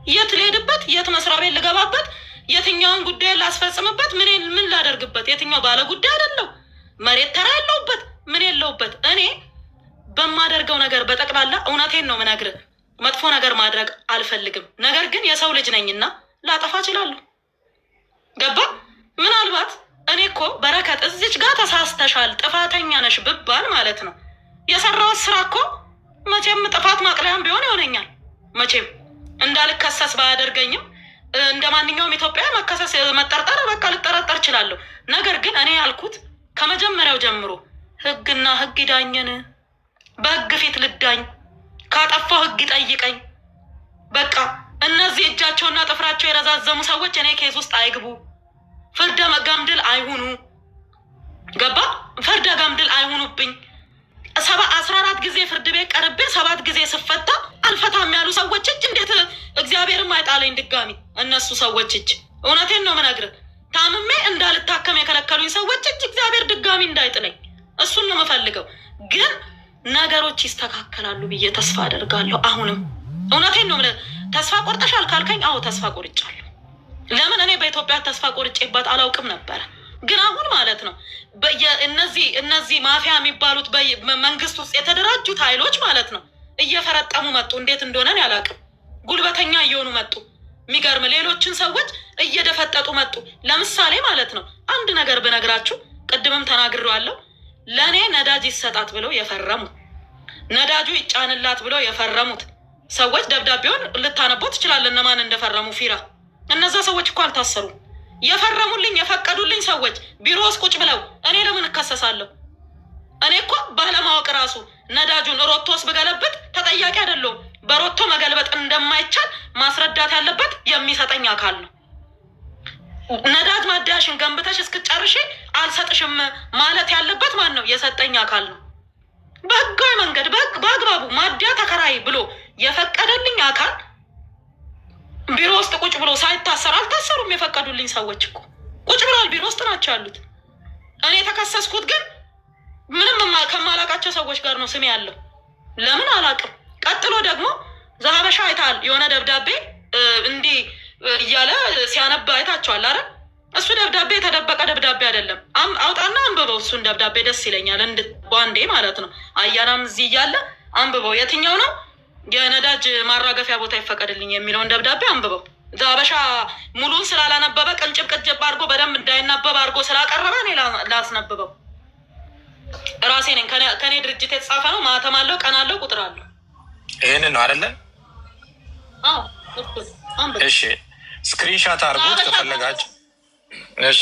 የት ልሄድበት፣ የት መስሪያ ቤት ልገባበት፣ የትኛውን ጉዳይ ላስፈጽምበት፣ ምን ላደርግበት፣ የትኛው ባለ ጉዳይ አይደለው፣ መሬት ተራ የለውበት፣ ምን የለውበት። እኔ በማደርገው ነገር በጠቅላላ እውነቴን ነው ምነግርህ። መጥፎ ነገር ማድረግ አልፈልግም። ነገር ግን የሰው ልጅ ነኝና ላጠፋ እችላለሁ። ገባ? ምናልባት እኔ እኮ በረከት እዚች ጋር ተሳስተሻል፣ ጥፋተኛ ነሽ ብባል ማለት ነው የሰራሁት ስራ እኮ መቼም ጥፋት ማቅለያም ቢሆን ይሆነኛል። መቼም እንዳልከሰስ ባያደርገኝም እንደ ማንኛውም ኢትዮጵያ መከሰስ መጠርጠር በቃ ልጠረጠር እችላለሁ። ነገር ግን እኔ ያልኩት ከመጀመሪያው ጀምሮ ህግና ህግ ይዳኘን፣ በህግ ፊት ልዳኝ፣ ካጠፋው ህግ ይጠይቀኝ። በቃ እነዚህ እጃቸውና ጥፍራቸው የረዛዘሙ ሰዎች እኔ ኬዝ ውስጥ አይግቡ፣ ፍርደ ገምድል አይሁኑ። ገባ? ፍርደ ገምድል አይሁኑብኝ። 14 ጊዜ ፍርድ ቤት ቀርቤ 7 ጊዜ ስፈታ አልፈታም ያሉ ሰዎች እጅ እንዴት እግዚአብሔርም አይጣለኝ ድጋሚ እነሱ ሰዎች እጅ። እውነቴን ነው ምነግርህ። ታምሜ እንዳልታከም የከለከሉኝ ሰዎች እጅ እግዚአብሔር ድጋሚ እንዳይጥለኝ እሱን ነው የምፈልገው። ግን ነገሮች ይስተካከላሉ ብዬ ተስፋ አደርጋለሁ። አሁንም እውነቴን ነው። ተስፋ ቆርጠሻል ካልከኝ አዎ ተስፋ ቆርጫለሁ። ለምን እኔ በኢትዮጵያ ተስፋ ቆርጬባት አላውቅም ነበረ። ግን አሁን ማለት ነው እነዚህ ማፊያ የሚባሉት በመንግስት ውስጥ የተደራጁት ኃይሎች ማለት ነው እየፈረጠሙ መጡ። እንዴት እንደሆነን ያላቅም። ጉልበተኛ እየሆኑ መጡ። የሚገርም ሌሎችን ሰዎች እየደፈጠጡ መጡ። ለምሳሌ ማለት ነው አንድ ነገር ብነግራችሁ፣ ቅድምም ተናግሬዋለሁ። ለእኔ ነዳጅ ይሰጣት ብለው የፈረሙ፣ ነዳጁ ይጫንላት ብለው የፈረሙት ሰዎች ደብዳቤውን ልታነቦት ትችላለ እነማን እንደፈረሙ። ፊራ እነዛ ሰዎች እኮ አልታሰሩም። የፈረሙልኝ የፈቀዱልኝ ሰዎች ቢሮ ውስጥ ቁጭ ብለው እኔ ለምን እከሰሳለሁ? እኔ እኮ ባለማወቅ ራሱ ነዳጁን ሮቶስ ብገለብጥ ተጠያቂ አይደለሁም። በሮቶ መገልበጥ እንደማይቻል ማስረዳት ያለበት የሚሰጠኝ አካል ነው። ነዳጅ ማደያሽን ገንብተሽ እስክጨርሺ አልሰጥሽም ማለት ያለበት ማን ነው? የሰጠኝ አካል ነው። በህጋዊ መንገድ በአግባቡ ማደያ ተከራይ ብሎ የፈቀደልኝ አካል ቢሮ ውስጥ ቁጭ ብሎ ሳይታሰር አልታሰሩም። የፈቀዱልኝ ሰዎች እኮ ቁጭ ብለዋል፣ ቢሮ ውስጥ ናቸው ያሉት። እኔ የተከሰስኩት ግን ምንም ከማላቃቸው ሰዎች ጋር ነው ስሜ ያለው። ለምን አላቅም። ቀጥሎ ደግሞ ዘሀበሻ አይታል የሆነ ደብዳቤ እንዲህ እያለ ሲያነባ አይታቸዋል። አረ እሱ ደብዳቤ የተደበቀ ደብዳቤ አይደለም። አውጣና አንብበው። እሱን ደብዳቤ ደስ ይለኛል በአንዴ ማለት ነው። አያናም እዚህ እያለ አንብበው። የትኛው ነው? የነዳጅ ማራገፊያ ቦታ ይፈቀድልኝ የሚለውን ደብዳቤ አንብበው። ዘሀበሻ ሙሉን ስላላነበበ ቅንጭብ አድርጎ በደንብ እንዳይናበብ አድርጎ ስላቀረበ እኔ ላስነብበው ራሴ ነኝ። ከኔ ድርጅት የተጻፈ ነው። ማተም አለው፣ ቀን አለው፣ ቁጥር አለው። ይህንን ነው አይደለ? እሺ ስክሪንሻት አድርጎት ከፈለጋችሁ እሺ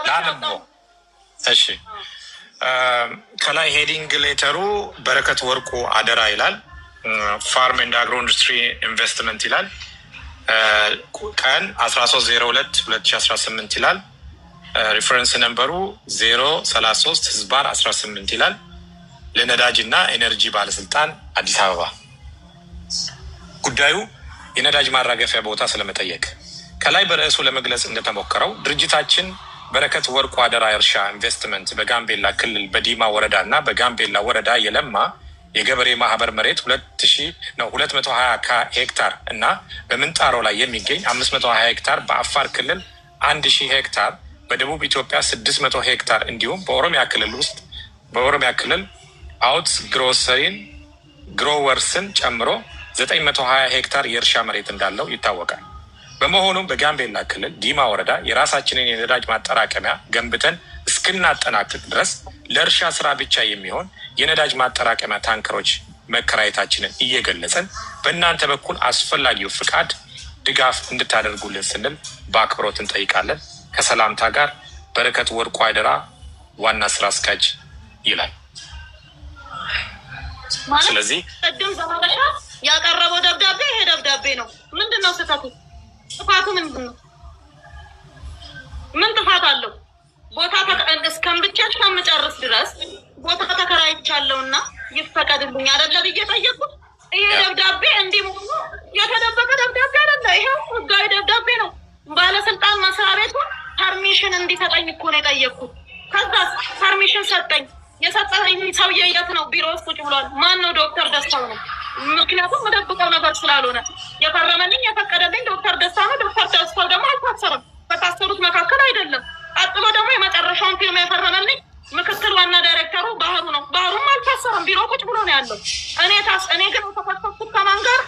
ላንብበው። እሺ ከላይ ሄዲንግ ሌተሩ በረከት ወርቁ አደራ ይላል። ፋርም ኤንድ አግሮ ኢንዱስትሪ ኢንቨስትመንት ይላል። ቀን 13/02/2018 ይላል። ሪፈረንስ ነምበሩ 033/18 ይላል። ለነዳጅ እና ኤነርጂ ባለስልጣን አዲስ አበባ። ጉዳዩ የነዳጅ ማራገፊያ ቦታ ስለመጠየቅ ከላይ በርዕሱ ለመግለጽ እንደተሞከረው ድርጅታችን በረከት ወርቁ አደራ እርሻ ኢንቨስትመንት በጋምቤላ ክልል በዲማ ወረዳ እና በጋምቤላ ወረዳ የለማ የገበሬ ማህበር መሬት 220 ሄክታር እና በምንጣሮ ላይ የሚገኝ 520 ሄክታር፣ በአፋር ክልል 1000 ሄክታር፣ በደቡብ ኢትዮጵያ 600 ሄክታር እንዲሁም በኦሮሚያ ክልል አውት ግሮወርስን ጨምሮ 920 ሄክታር የእርሻ መሬት እንዳለው ይታወቃል። በመሆኑም በጋምቤላ ክልል ዲማ ወረዳ የራሳችንን የነዳጅ ማጠራቀሚያ ገንብተን እስክናጠናቅቅ ድረስ ለእርሻ ስራ ብቻ የሚሆን የነዳጅ ማጠራቀሚያ ታንከሮች መከራየታችንን እየገለጸን በእናንተ በኩል አስፈላጊው ፍቃድ ድጋፍ እንድታደርጉልን ስንል በአክብሮት እንጠይቃለን። ከሰላምታ ጋር በረከት ወርቁ አደራ ዋና ስራ አስኪያጅ ይላል። ስለዚህ ቅድም ዘመረሻ ያቀረበው ደብዳቤ ይሄ ደብዳቤ ነው። ምንድነው ስህተቱ? ጥፋቱ ምንድነው? ምን ጥፋት አለው? ቦታ እስከምብቻች ከምጨርስ ድረስ ቦታ ተከራይቻለሁና ይፈቀድልኝ አይደለ ብዬ ጠየቁት። ይሄ ደብዳቤ እንዲህ መሆኑ የተደበቀ ደብዳቤ አይደለ። ይሄው ህጋዊ ደብዳቤ ነው። ባለስልጣን መስሪያ ቤቱ ፐርሚሽን እንዲሰጠኝ እኮ ነው የጠየቅኩት። ከዛ ፐርሚሽን ሰጠኝ። የሰጠኝ ሰውዬ የት ነው? ቢሮ ውስጥ ቁጭ ብሏል። ማን ነው? ዶክተር ደስታው ነው። ምክንያቱም መደብቀው ነገር ስላልሆነ የፈረመልኝ የፈቀደልኝ ዶክተር ደስታ ነው። ዶክተር ደስታው ደግሞ አልታሰረም። ከታሰሩት መካከል አይደለም። ቀጥሎ ደግሞ የመጨረሻውን ፊርማ የፈረመልኝ ምክትል ዋና ዳይሬክተሩ ባህሩ ነው። ባህሩም አልታሰረም። ቢሮ ቁጭ ብሎ ነው ያለው። እኔ ግን የተፈሰኩት ከማን ጋር?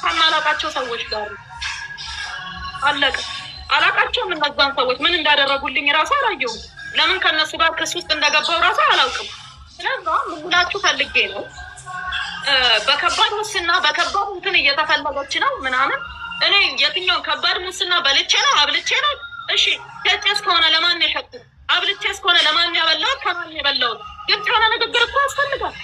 ከማላውቃቸው ሰዎች ጋር። አለቀ። አላውቃቸውም። እነዛን ሰዎች ምን እንዳደረጉልኝ ራሱ አላየሁም። ለምን ከነሱ ጋር ክስ ውስጥ እንደገባው ራሱ አላውቅም። ስለዚህ ምንላችሁ ፈልጌ ነው በከባድ ሙስና በከባድ እንትን እየተፈለገች ነው ምናምን። እኔ የትኛውን ከባድ ሙስና በልቼ ነው አብልቼ ነው? እሺ ሸጬስ ከሆነ ለማን የሸጥኩት? አብልቼስ ከሆነ ለማን ያበላሁት? ከማን የበላሁት? ግልጽ የሆነ ንግግር እኮ ያስፈልጋል።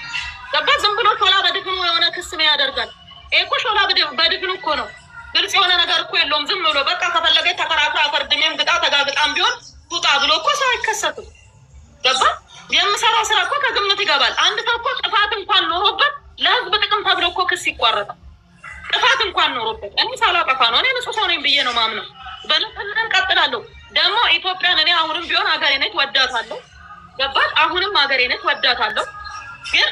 ገባ? ዝም ብሎ ሾላ በድፍኑ የሆነ ክስ ነው ያደርጋል። ይሄ እኮ ሾላ በድፍኑ እኮ ነው። ግልጽ የሆነ ነገር እኮ የለውም። ዝም ብሎ በቃ ከፈለገ ተከራክራ ፈርድሜም ግጣ ተጋግጣም ቢሆን ውጣ ብሎ እኮ ሰው አይከሰትም። ገባ? የምሰራው ስራ እኮ ከግምት ይገባል። አንድ ሰው እኮ ጥፋት እንኳን ኖሮበት ለህዝብ ጥቅም ተብሎ እኮ ክስ ይቋረጣል። ጥፋት እንኳን ኖሮበት እኔ ሳላጠፋ ነው። እኔ ንጹህ ሰው ነኝ ብዬ ነው ማምነው። በንጽህና እንቀጥላለሁ። ደግሞ ኢትዮጵያን እኔ አሁንም ቢሆን ሀገሬ ነች ወዳታለሁ። ገባት? አሁንም ሀገሬ ነች ወዳታለሁ። ግን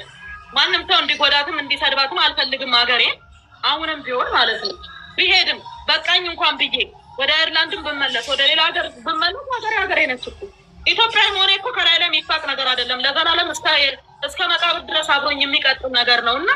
ማንም ሰው እንዲጎዳትም እንዲሰድባትም አልፈልግም ሀገሬን። አሁንም ቢሆን ማለት ነው። ቢሄድም በቃኝ እንኳን ብዬ ወደ አይርላንድም ብመለስ ወደ ሌላ ሀገር ብመለስ ሀገሬ ነች እኮ። ኢትዮጵያዊ መሆኔ እኮ ከላይ ላይ የሚፋቅ ነገር አይደለም። ለዘላለም እስከ መቃብር ድረስ አብሮኝ የሚቀጥል ነገር ነው እና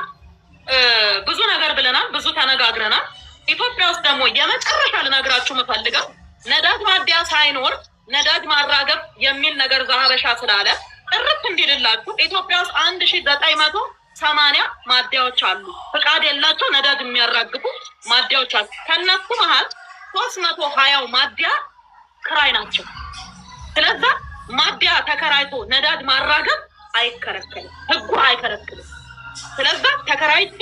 ብዙ ነገር ብለናል፣ ብዙ ተነጋግረናል። ኢትዮጵያ ውስጥ ደግሞ የመጨረሻ ልነግራችሁ የምፈልገው ነዳጅ ማደያ ሳይኖር ነዳጅ ማራገብ የሚል ነገር ዘሀበሻ ስላለ ጥርት እንዲልላችሁ ኢትዮጵያ ውስጥ 1980 ማደያዎች አሉ። ፍቃድ የላቸው ነዳጅ የሚያራግቡ ማደያዎች አሉ። ከነሱ መሀል 320 ማደያ ክራይ ናቸው። ስለዛ ማደያ ተከራይቶ ነዳጅ ማራገብ አይከለከልም፣ ህጉ አይከለክልም። ስለዛ ተከራይቼ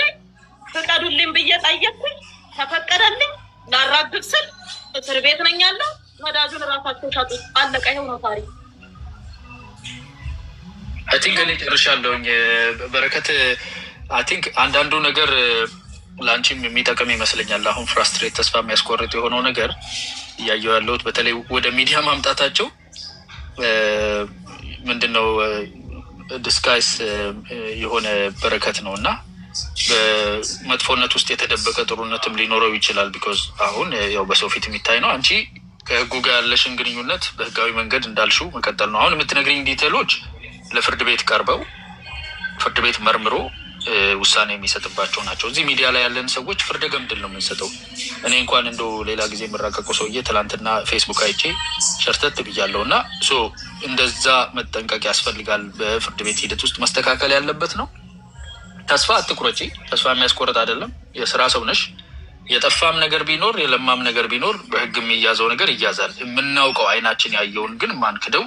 ፍቀዱልኝ ብዬ ጠየቅኩኝ፣ ተፈቀደልኝ። ላራግብ ስል እስር ቤት ነኝ ያለው። ነዳጁን ራሳቸው ሸጡት። አለቀ። ይኸው ነው ታሪክ። አይ ቲንክ እኔ ጨርሻለሁኝ። በረከት አይ ቲንክ አንዳንዱ ነገር ለአንቺም የሚጠቅም ይመስለኛል። አሁን ፍራስትሬት ተስፋ የሚያስቆርጥ የሆነው ነገር እያየሁ ያለሁት በተለይ ወደ ሚዲያ ማምጣታቸው ምንድነው ዲስጋይስ የሆነ በረከት ነው እና በመጥፎነት ውስጥ የተደበቀ ጥሩነትም ሊኖረው ይችላል። ቢኮዝ አሁን ያው በሰው ፊት የሚታይ ነው። አንቺ ከህጉ ጋር ያለሽን ግንኙነት በህጋዊ መንገድ እንዳልሽው መቀጠል ነው። አሁን የምትነግሪኝ ዲቴሎች ለፍርድ ቤት ቀርበው ፍርድ ቤት መርምሮ ውሳኔ የሚሰጥባቸው ናቸው። እዚህ ሚዲያ ላይ ያለን ሰዎች ፍርደ ገምድል ነው የምንሰጠው። እኔ እንኳን እንደው ሌላ ጊዜ የምራቀቀው ሰውዬ ትላንትና ፌስቡክ አይቼ ሸርተት ብያለሁ እና እንደዛ መጠንቀቅ ያስፈልጋል። በፍርድ ቤት ሂደት ውስጥ መስተካከል ያለበት ነው። ተስፋ አትቁረጪ። ተስፋ የሚያስቆርጥ አይደለም። የስራ ሰው ነሽ። የጠፋም ነገር ቢኖር የለማም ነገር ቢኖር በህግ የሚያዘው ነገር ይያዛል። የምናውቀው አይናችን ያየውን ግን ማንክደው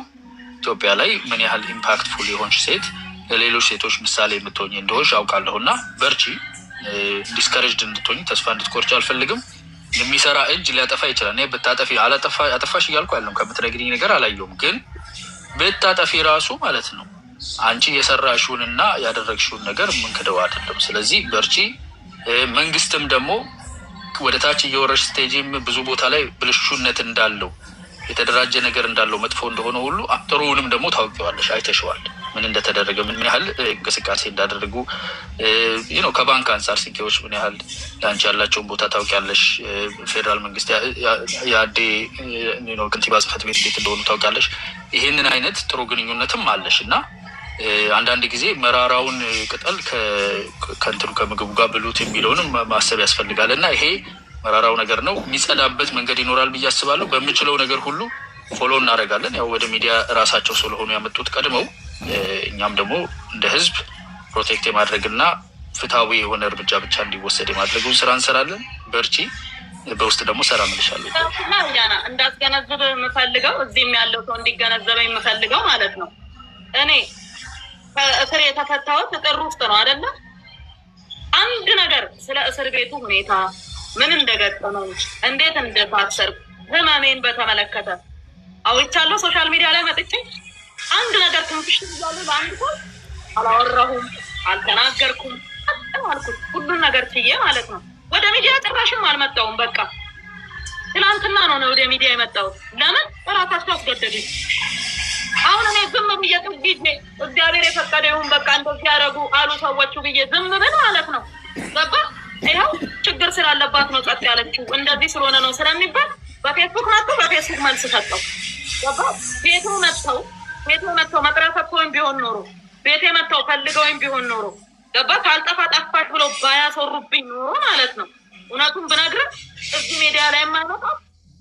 ኢትዮጵያ ላይ ምን ያህል ኢምፓክትፉል የሆንሽ ሴት ለሌሎች ሴቶች ምሳሌ የምትሆኝ እንደሆንሽ አውቃለሁ እና በርቺ። ዲስከሬጅድ እንድትሆኝ ተስፋ እንድትቆርጭ አልፈልግም። የሚሰራ እጅ ሊያጠፋ ይችላል። እኔ ብታጠፊ አጠፋሽ እያልኩ ያለም ከምትነግሪኝ ነገር አላየውም። ግን ብታጠፊ ራሱ ማለት ነው አንቺ የሰራሽውን እና ያደረግሽውን ነገር ምንክደው አይደለም። ስለዚህ በርቺ። መንግስትም ደግሞ ወደ ታች እየወረሽ ስቴጂም ብዙ ቦታ ላይ ብልሹነት እንዳለው የተደራጀ ነገር እንዳለው መጥፎ እንደሆነ ሁሉ ጥሩውንም ደግሞ ታውቂዋለሽ፣ አይተሽዋል። ምን እንደተደረገ ምን ያህል እንቅስቃሴ እንዳደረጉ ከባንክ አንጻር ስንቄዎች ምን ያህል ለአንቺ ያላቸውን ቦታ ታውቂያለሽ። ፌዴራል መንግስት የአዴ ከንቲባ ጽሕፈት ቤት እንዴት እንደሆኑ ታውቂያለሽ። ይሄንን አይነት ጥሩ ግንኙነትም አለሽ እና አንዳንድ ጊዜ መራራውን ቅጠል ከእንትኑ ከምግቡ ጋር ብሉት የሚለውንም ማሰብ ያስፈልጋል እና ይሄ መራራው ነገር ነው። የሚጸዳበት መንገድ ይኖራል ብዬ አስባለሁ። በምችለው ነገር ሁሉ ፎሎ እናደርጋለን። ያው ወደ ሚዲያ ራሳቸው ስለሆኑ ያመጡት ቀድመው፣ እኛም ደግሞ እንደ ህዝብ ፕሮቴክት የማድረግና ፍትሐዊ የሆነ እርምጃ ብቻ እንዲወሰድ የማድረጉን ስራ እንሰራለን። በርቺ። በውስጥ ደግሞ ሰራ ምልሻለሁ። እንዳስገነዝብ የምፈልገው እዚህም ያለው ሰው እንዲገነዘበ የምፈልገው ማለት ነው እኔ ከእስር የተፈታሁት ጥር ውስጥ ነው አይደለ? አንድ ነገር ስለ እስር ቤቱ ሁኔታ ምን እንደገጠመኝ እንዴት እንደታሰርኩ ህመሜን በተመለከተ አውርቻለሁ። ሶሻል ሚዲያ ላይ መጥቼ አንድ ነገር ትንፍሽ ይዛሉ ለአንድ ሰው አላወራሁም፣ አልተናገርኩም፣ አልኩት ሁሉን ነገር ችዬ ማለት ነው። ወደ ሚዲያ ጭራሽም አልመጣሁም። በቃ ትናንትና ነው ወደ ሚዲያ የመጣሁት። ለምን? እራሳቸው አስገደዱኝ። አሁን እኔ ዝም ብዬ ጊዜ እግዚአብሔር የፈቀደውን በቃ እንደዚህ ያደረጉ አሉ ሰዎቹ ብዬ ዝም ብል ማለት ነው። ገባ? ይኸው ችግር ስላለባት ነው ጸጥ ያለችው። እንደዚህ ስለሆነ ነው ስለሚባል በፌስቡክ መጥተው በፌስቡክ መልስ ሰጠው። ገባ? ቤቱ መጥተው መቅረት ወይም ቢሆን ኖሮ ቤቴ መጥተው ፈልገውም ቢሆን ኖሮ ገባ? ካልጠፋ ጠፋሽ ብሎ ባያሰሩብኝ ኖሮ ማለት ነው እውነቱን ብነግርህ እዚህ ሚዲያ ላይ የማይመጣም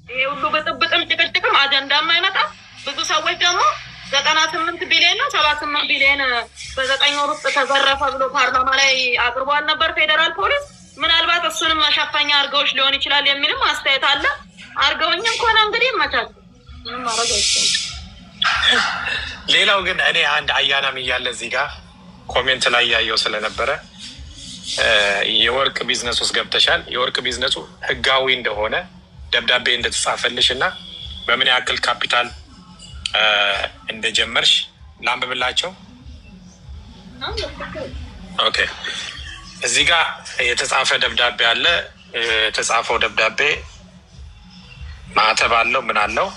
ይሄ ሁሉ ብጥብጥም ጭቅጭቅም አጀንዳ የማይመጣም ብዙ ሰዎች ደግሞ 98 ቢሊዮን ነው 78 ቢሊዮን በ9 ወር ውስጥ ተዘረፈ ብሎ ፓርላማ ላይ አቅርቧል ነበር ፌዴራል ፖሊስ። ምናልባት እሱንም መሸፈኛ አድርገውች ሊሆን ይችላል የሚልም አስተያየት አለ። አድርገውኝ እንኳን እንግዲህ ይመቻል። ምንም ማድረግ አይቻልም። ሌላው ግን እኔ አንድ አያናም እያለ እዚህ ጋር ኮሜንት ላይ ያየው ስለነበረ የወርቅ ቢዝነስ ውስጥ ገብተሻል፣ የወርቅ ቢዝነሱ ህጋዊ እንደሆነ ደብዳቤ እንደተጻፈልሽ እና በምን ያክል ካፒታል እንደጀመርሽ ላንብብላቸው። ኦኬ፣ እዚህ ጋር የተጻፈ ደብዳቤ አለ። የተጻፈው ደብዳቤ ማዕተብ አለው፣ ምን አለው?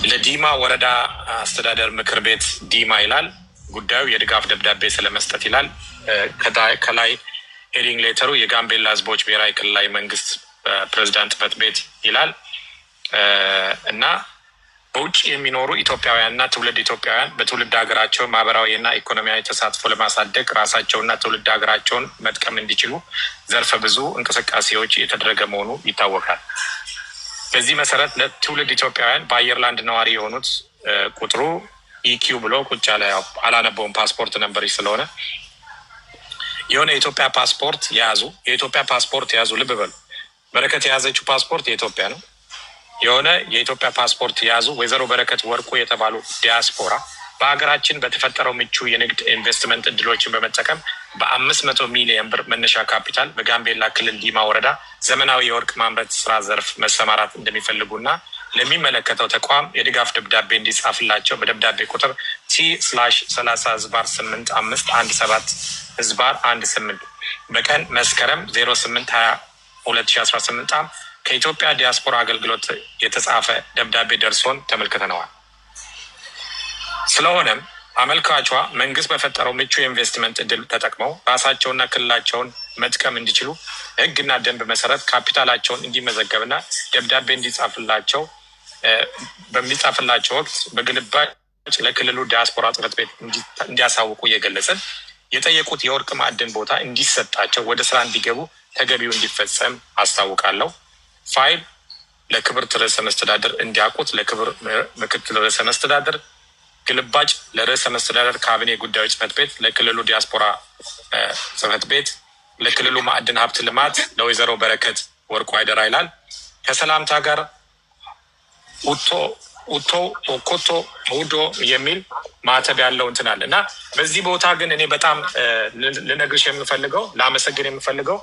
ለዲማ ወረዳ አስተዳደር ምክር ቤት ዲማ ይላል። ጉዳዩ የድጋፍ ደብዳቤ ስለመስጠት ይላል። ከላይ ሄዲንግ ሌተሩ የጋምቤላ ህዝቦች ብሔራዊ ክልላዊ መንግስት ፕሬዚዳንት ጽሕፈት ቤት ይላል እና በውጭ የሚኖሩ ኢትዮጵያውያንና ትውልድ ኢትዮጵያውያን በትውልድ ሀገራቸው ማህበራዊና ኢኮኖሚያዊ ተሳትፎ ለማሳደግ ራሳቸውና ትውልድ ሀገራቸውን መጥቀም እንዲችሉ ዘርፈ ብዙ እንቅስቃሴዎች የተደረገ መሆኑ ይታወቃል። በዚህ መሰረት ለትውልድ ኢትዮጵያውያን በአየርላንድ ነዋሪ የሆኑት ቁጥሩ ኢኪው ብሎ ቁጭ ያለ አላነበውም ፓስፖርት ነበር ስለሆነ የሆነ የኢትዮጵያ ፓስፖርት የያዙ ልብ በሉ። በረከት የያዘችው ፓስፖርት የኢትዮጵያ ነው። የሆነ የኢትዮጵያ ፓስፖርት የያዙ ወይዘሮ በረከት ወርቁ የተባሉ ዲያስፖራ በሀገራችን በተፈጠረው ምቹ የንግድ ኢንቨስትመንት እድሎችን በመጠቀም በ500 ሚሊዮን ብር መነሻ ካፒታል በጋምቤላ ክልል ዲማ ወረዳ ዘመናዊ የወርቅ ማምረት ስራ ዘርፍ መሰማራት እንደሚፈልጉና ለሚመለከተው ተቋም የድጋፍ ደብዳቤ እንዲጻፍላቸው በደብዳቤ ቁጥር T/30/8517/18 በቀን መስከረም 08/20/2018 ከኢትዮጵያ ዲያስፖራ አገልግሎት የተጻፈ ደብዳቤ ደርሶን ተመልክተነዋል። ስለሆነም አመልካቿ መንግስት በፈጠረው ምቹ የኢንቨስትመንት እድል ተጠቅመው ራሳቸውና ክልላቸውን መጥቀም እንዲችሉ ህግና ደንብ መሰረት ካፒታላቸውን እንዲመዘገብና ደብዳቤ እንዲጻፍላቸው በሚጻፍላቸው ወቅት በግልባጭ ለክልሉ ዲያስፖራ ጽሕፈት ቤት እንዲያሳውቁ እየገለጽን የጠየቁት የወርቅ ማዕድን ቦታ እንዲሰጣቸው ወደ ስራ እንዲገቡ ተገቢው እንዲፈጸም አስታውቃለሁ። ፋይል ለክብርት ርዕሰ መስተዳድር እንዲያውቁት ለክብር ምክትል ርዕሰ መስተዳድር፣ ግልባጭ ለርዕሰ መስተዳድር ካቢኔ ጉዳዮች ጽሕፈት ቤት፣ ለክልሉ ዲያስፖራ ጽሕፈት ቤት፣ ለክልሉ ማዕድን ሀብት ልማት ለወይዘሮ በረከት ወርቁ አይደራ ይላል። ከሰላምታ ጋር ኡቶ ኦኮቶ ውዶ የሚል ማተብ ያለው እንትን አለ እና በዚህ ቦታ ግን እኔ በጣም ልነግርሽ የምፈልገው ላመሰግን የምፈልገው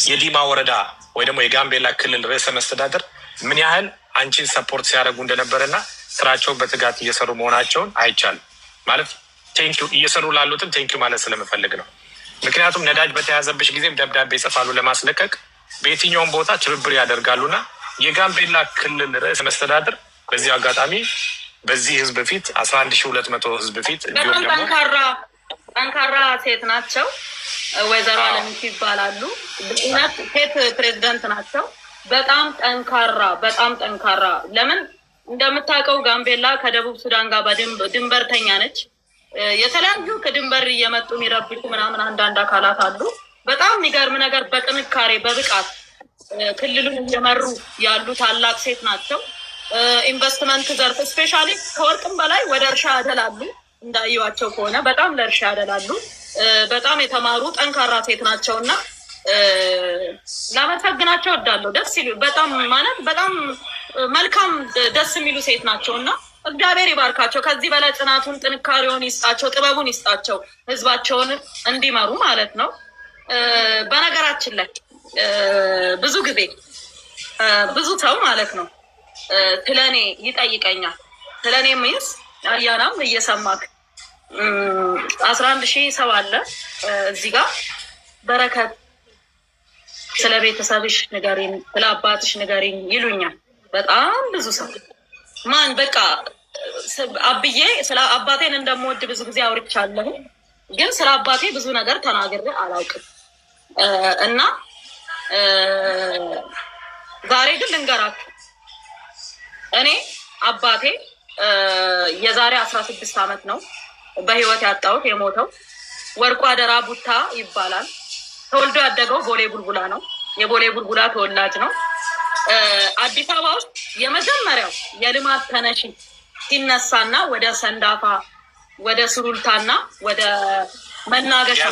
የዲማ ወረዳ ወይ ደግሞ የጋምቤላ ክልል ርዕሰ መስተዳድር ምን ያህል አንቺን ሰፖርት ሲያደርጉ እንደነበረና ስራቸውን በትጋት እየሰሩ መሆናቸውን አይቻልም። ማለት ቴንኪው እየሰሩ ላሉትም ቴንኪው ማለት ስለምፈልግ ነው። ምክንያቱም ነዳጅ በተያዘብሽ ጊዜም ደብዳቤ ይጽፋሉ ለማስለቀቅ በየትኛውም ቦታ ትብብር ያደርጋሉና የጋምቤላ ክልል ርዕሰ መስተዳድር በዚህ አጋጣሚ በዚህ ህዝብ ፊት 11200 ህዝብ ፊት እንዲሁም ደግሞ ጠንካራ ሴት ናቸው። ወይዘሮ አለሚቱ ይባላሉ። እውነት ሴት ፕሬዝዳንት ናቸው። በጣም ጠንካራ ለምን እንደምታውቀው ጋምቤላ ከደቡብ ሱዳን ጋር ድንበርተኛ ነች። የተለያዩ ከድንበር እየመጡ የሚረብሹ ምናምን አንዳንድ አካላት አሉ። በጣም የሚገርም ነገር በጥንካሬ በብቃት ክልሉን እየመሩ ያሉ ታላቅ ሴት ናቸው። ኢንቨስትመንት ዘርፍ ስፔሻሊ ከወርቅም በላይ ወደ እርሻ ያደላሉ። እንዳየዋቸው ከሆነ በጣም ለእርሻ ያደላሉ። በጣም የተማሩ ጠንካራ ሴት ናቸው እና ላመሰግናቸው እወዳለሁ። ደስ ይሉ በጣም ማለት በጣም መልካም ደስ የሚሉ ሴት ናቸው እና እግዚአብሔር ይባርካቸው። ከዚህ በላይ ጽናቱን ጥንካሬውን ይስጣቸው፣ ጥበቡን ይስጣቸው ህዝባቸውን እንዲመሩ ማለት ነው። በነገራችን ላይ ብዙ ጊዜ ብዙ ሰው ማለት ነው ስለኔ ይጠይቀኛል። ስለኔ ሚንስ አያናም እየሰማክ 11,000 ሰው አለ እዚህ ጋር በረከት ስለ ቤተሰብሽ ንገሪኝ፣ ስለ አባትሽ ንገሪኝ ይሉኛል። በጣም ብዙ ሰው ማን በቃ አብዬ ስለ አባቴን እንደምወድ ብዙ ጊዜ አውርቻለሁ፣ ግን ስለ አባቴ ብዙ ነገር ተናግሬ አላውቅም እና ዛሬ ግን ልንገራችሁ። እኔ አባቴ የዛሬ 16 ዓመት ነው በህይወት ያጣሁት የሞተው። ወርቁ አደራ ቡታ ይባላል። ተወልዶ ያደገው ቦሌ ቡልቡላ ነው። የቦሌ ቡልቡላ ተወላጅ ነው። አዲስ አበባ ውስጥ የመጀመሪያው የልማት ተነሺ ሲነሳና ወደ ሰንዳፋ ወደ ሱሉልታና ወደ መናገሻ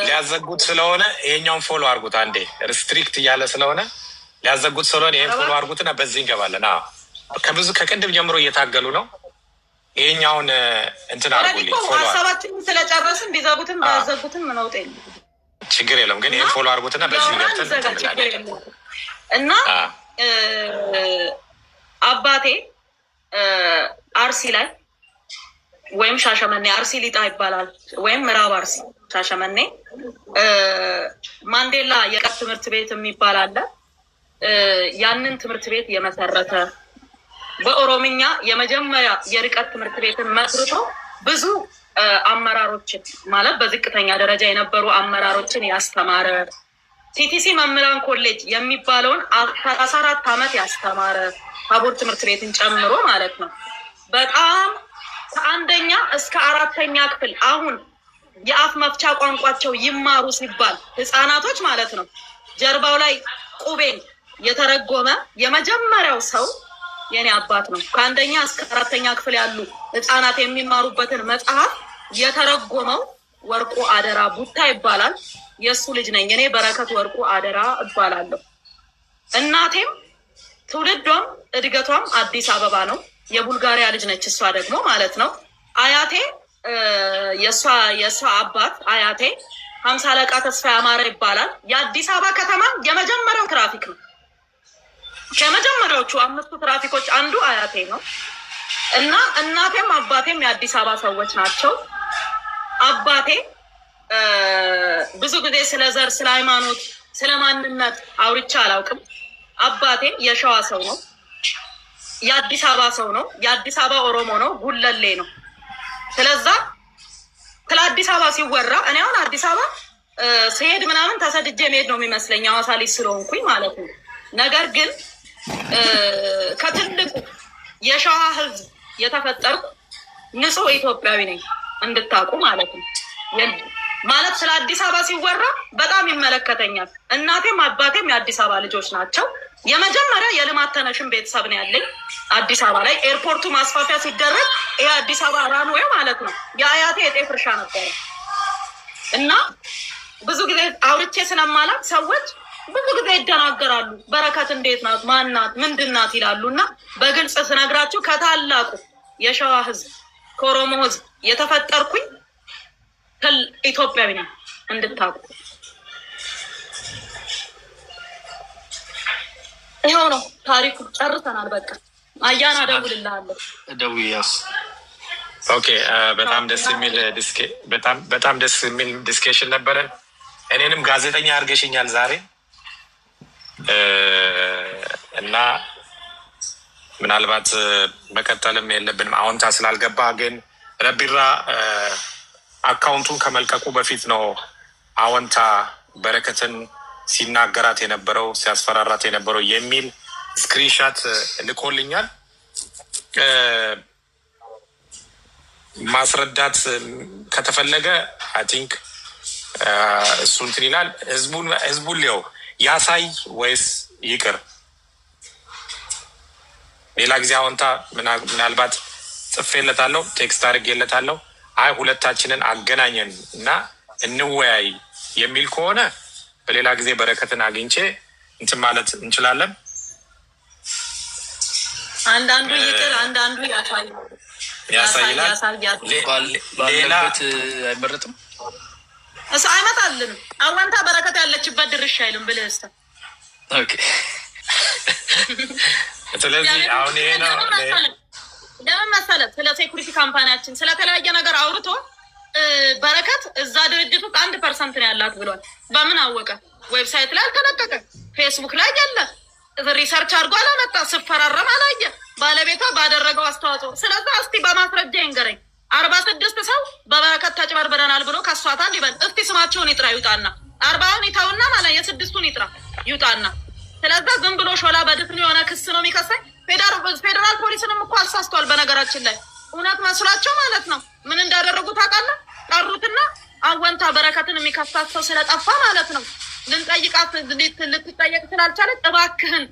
ሊያዘጉት ስለሆነ ይሄኛውን ፎሎ አድርጉት። አንዴ ሪስትሪክት እያለ ስለሆነ ሊያዘጉት ስለሆነ ይሄን ፎሎ አድርጉትና በዚህ እንገባለን። ከብዙ ከቅድም ጀምሮ እየታገሉ ነው። ይሄኛውን እንትን አድርጉልኝ። ፎሎ ሀሳባችን ስለጨረስን ቢዘጉትም ባያዘጉትም ምንውጥ የለም፣ ችግር የለም። ግን ይሄን ፎሎ አድርጉትና በዚህ ገብተን እና አባቴ አርሲ ላይ ወይም ሻሸመኔ አርሲ ሊጣ ይባላል ወይም ምዕራብ አርሲ ሻሸመኔ ማንዴላ የቀት ትምህርት ቤት የሚባል አለ። ያንን ትምህርት ቤት የመሰረተ በኦሮምኛ የመጀመሪያ የርቀት ትምህርት ቤትን መስርቶ ብዙ አመራሮችን ማለት በዝቅተኛ ደረጃ የነበሩ አመራሮችን ያስተማረ ቲቲሲ መምህራን ኮሌጅ የሚባለውን 14 ዓመት ያስተማረ ታቦር ትምህርት ቤትን ጨምሮ ማለት ነው። በጣም ከአንደኛ እስከ 4ኛ ክፍል አሁን የአፍ መፍቻ ቋንቋቸው ይማሩ ሲባል ህፃናቶች ማለት ነው ጀርባው ላይ ቁቤን የተረጎመ የመጀመሪያው ሰው የኔ አባት ነው። ከአንደኛ እስከ 4ኛ ክፍል ያሉ ህፃናት የሚማሩበትን መጽሐፍ የተረጎመው ወርቁ አደራ ቡታ ይባላል። የሱ ልጅ ነኝ እኔ በረከት ወርቁ አደራ እባላለሁ። እናቴም ትውልዷም እድገቷም አዲስ አበባ ነው። የቡልጋሪያ ልጅ ነች እሷ ደግሞ ማለት ነው። አያቴ የእሷ አባት አያቴ 50 አለቃ ተስፋ ያማረ ይባላል። የአዲስ አበባ ከተማ የመጀመሪያው ትራፊክ ነው። ከመጀመሪያዎቹ 5 ትራፊኮች አንዱ አያቴ ነው እና እናቴም አባቴም የአዲስ አበባ ሰዎች ናቸው። አባቴ ብዙ ጊዜ ስለ ዘር፣ ስለ ሃይማኖት፣ ስለ ማንነት አውርቻ አላውቅም። አባቴ የሸዋ ሰው ነው፣ የአዲስ አበባ ሰው ነው፣ የአዲስ አበባ ኦሮሞ ነው፣ ጉለሌ ነው። ስለዛ ስለ አዲስ አበባ ሲወራ እኔ አሁን አዲስ አበባ ስሄድ ምናምን ተሰድጄ መሄድ ነው የሚመስለኝ ሐዋሳ ልጅ ስለሆንኩኝ ማለት ነው። ነገር ግን ከትልቁ የሸዋ ሕዝብ የተፈጠርኩ ንጹህ ኢትዮጵያዊ ነኝ እንድታውቁ ማለት ነው። ማለት ስለ አዲስ አበባ ሲወራ በጣም ይመለከተኛል። እናቴም አባቴም የአዲስ አበባ ልጆች ናቸው። የመጀመሪያ የልማት ተነሽን ቤተሰብ ነው ያለኝ። አዲስ አበባ ላይ ኤርፖርቱ ማስፋፊያ ሲደረግ ይሄ አዲስ አበባ ራንዌይ ማለት ነው የአያቴ የጤፍ እርሻ ነበረ እና ብዙ ጊዜ አውርቼ ስለማላት ሰዎች ብዙ ጊዜ ይደናገራሉ። በረከት እንዴት ናት? ማናት? ምንድናት? ይላሉ እና በግልጽ ስነግራችሁ ከታላቁ የሸዋ ሕዝብ ከኦሮሞ ሕዝብ የተፈጠርኩኝ ኢትዮጵያዊ ነኝ እንድታውቁ። ይኸው ነው ታሪኩ። ጨርሰናል። በቃ አያና እደውልልሃለሁ። ደውያስ ኦኬ። በጣም ደስ የሚል ዲስኬሽን ነበረን። እኔንም ጋዜጠኛ አድርገሽኛል ዛሬ እና ምናልባት መቀጠልም የለብንም አዎንታ ስላልገባ። ግን ረቢራ አካውንቱን ከመልቀቁ በፊት ነው አዎንታ በረከትን ሲናገራት የነበረው ሲያስፈራራት የነበረው የሚል ስክሪንሻት ልኮልኛል። ማስረዳት ከተፈለገ አይ ቲንክ እሱ እንትን ይላል። ህዝቡን ሊያው ያሳይ ወይስ ይቅር? ሌላ ጊዜ አዎንታ ምናልባት ጽፌለታለሁ፣ ቴክስት አድርጌለታለሁ። አይ ሁለታችንን አገናኘን እና እንወያይ የሚል ከሆነ በሌላ ጊዜ በረከትን አግኝቼ እንትን ማለት እንችላለን። አንዳንዱ ይቅር፣ አንዳንዱ ያሳይላል። ባለበት አይመረጥም። እሱ አይመጣልንም። አዋንታ በረከት ያለችበት ድርሻ አይልም ብለህ እስከ ኦኬ። ስለዚህ አሁን ይሄ ነው ለምን መሰለህ ስለ ሴኩሪቲ ካምፓኒያችን ስለተለያየ ነገር አውርቶ በረከት እዛ ድርጅት ውስጥ 1% ነው ያላት ብሏል። በምን አወቀ? ዌብሳይት ላይ አልተለቀቀ፣ ፌስቡክ ላይ ያለ ሪሰርች አድርጎ አላመጣ፣ ስፈራረም አላየ፣ ባለቤቷ ባደረገው አስተዋጽኦ። ስለዚህ እስቲ በማስረጃ ይንገረኝ። 46 ሰው በበረከት ተጭበርብረናል ብሎ ከሷታል ይበል። እስቲ ስማቸውን ይጥራ ይውጣና 40ውን ይተውና ማለት የ6ቱን ይጥራ ይውጣና። ስለዚህ ዝም ብሎ ሾላ በድፍን የሆነ ክስ ነው የሚከሰኝ። ፌዴራል ፖሊስንም እኮ አሳስቷል። በነገራችን ላይ እውነት መስሏቸው ማለት ነው ምን እንዳደረጉ ታውቃለህ? ጠሩትና አወንታ በረከትን የሚከሳት ሰው ስለጠፋ ማለት ነው ልንጠይቃት ልትጠየቅ ስላልቻለች እባክህን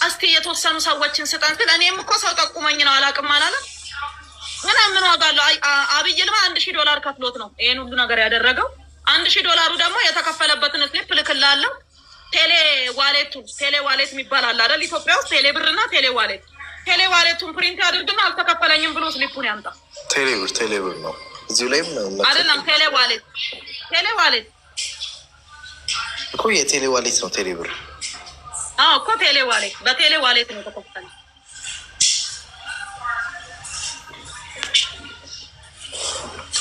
እስቲ የተወሰኑ ሰዎችን ስጠን ስል እኔም እኮ ሰው ጠቁመኝ ነው አላውቅም አላለም። ምን ዋጋ አለው? አብይ ልማ $1000 ከፍሎት ነው ይሄን ሁሉ ነገር ያደረገው። $1000 ደግሞ የተከፈለበትን ስሊፕ ልክላለሁ። ቴሌ ዋሌት የሚባል አለ አይደል? ኢትዮጵያ ውስጥ ቴሌ ብርና ቴሌ ዋሌቱን ፕሪንት ያድርግና አልተከፈለኝም ብሎ ስሊፑን ያምጣ። ቴሌ ብር ነው እዚሁ ላይም አይደለም። ቴሌ ዋሌት እኮ የቴሌ ዋሌት ነው። ቴሌ ብር እኮ ቴሌ ዋሌት በቴሌ ዋሌት ነው የተከፈለ።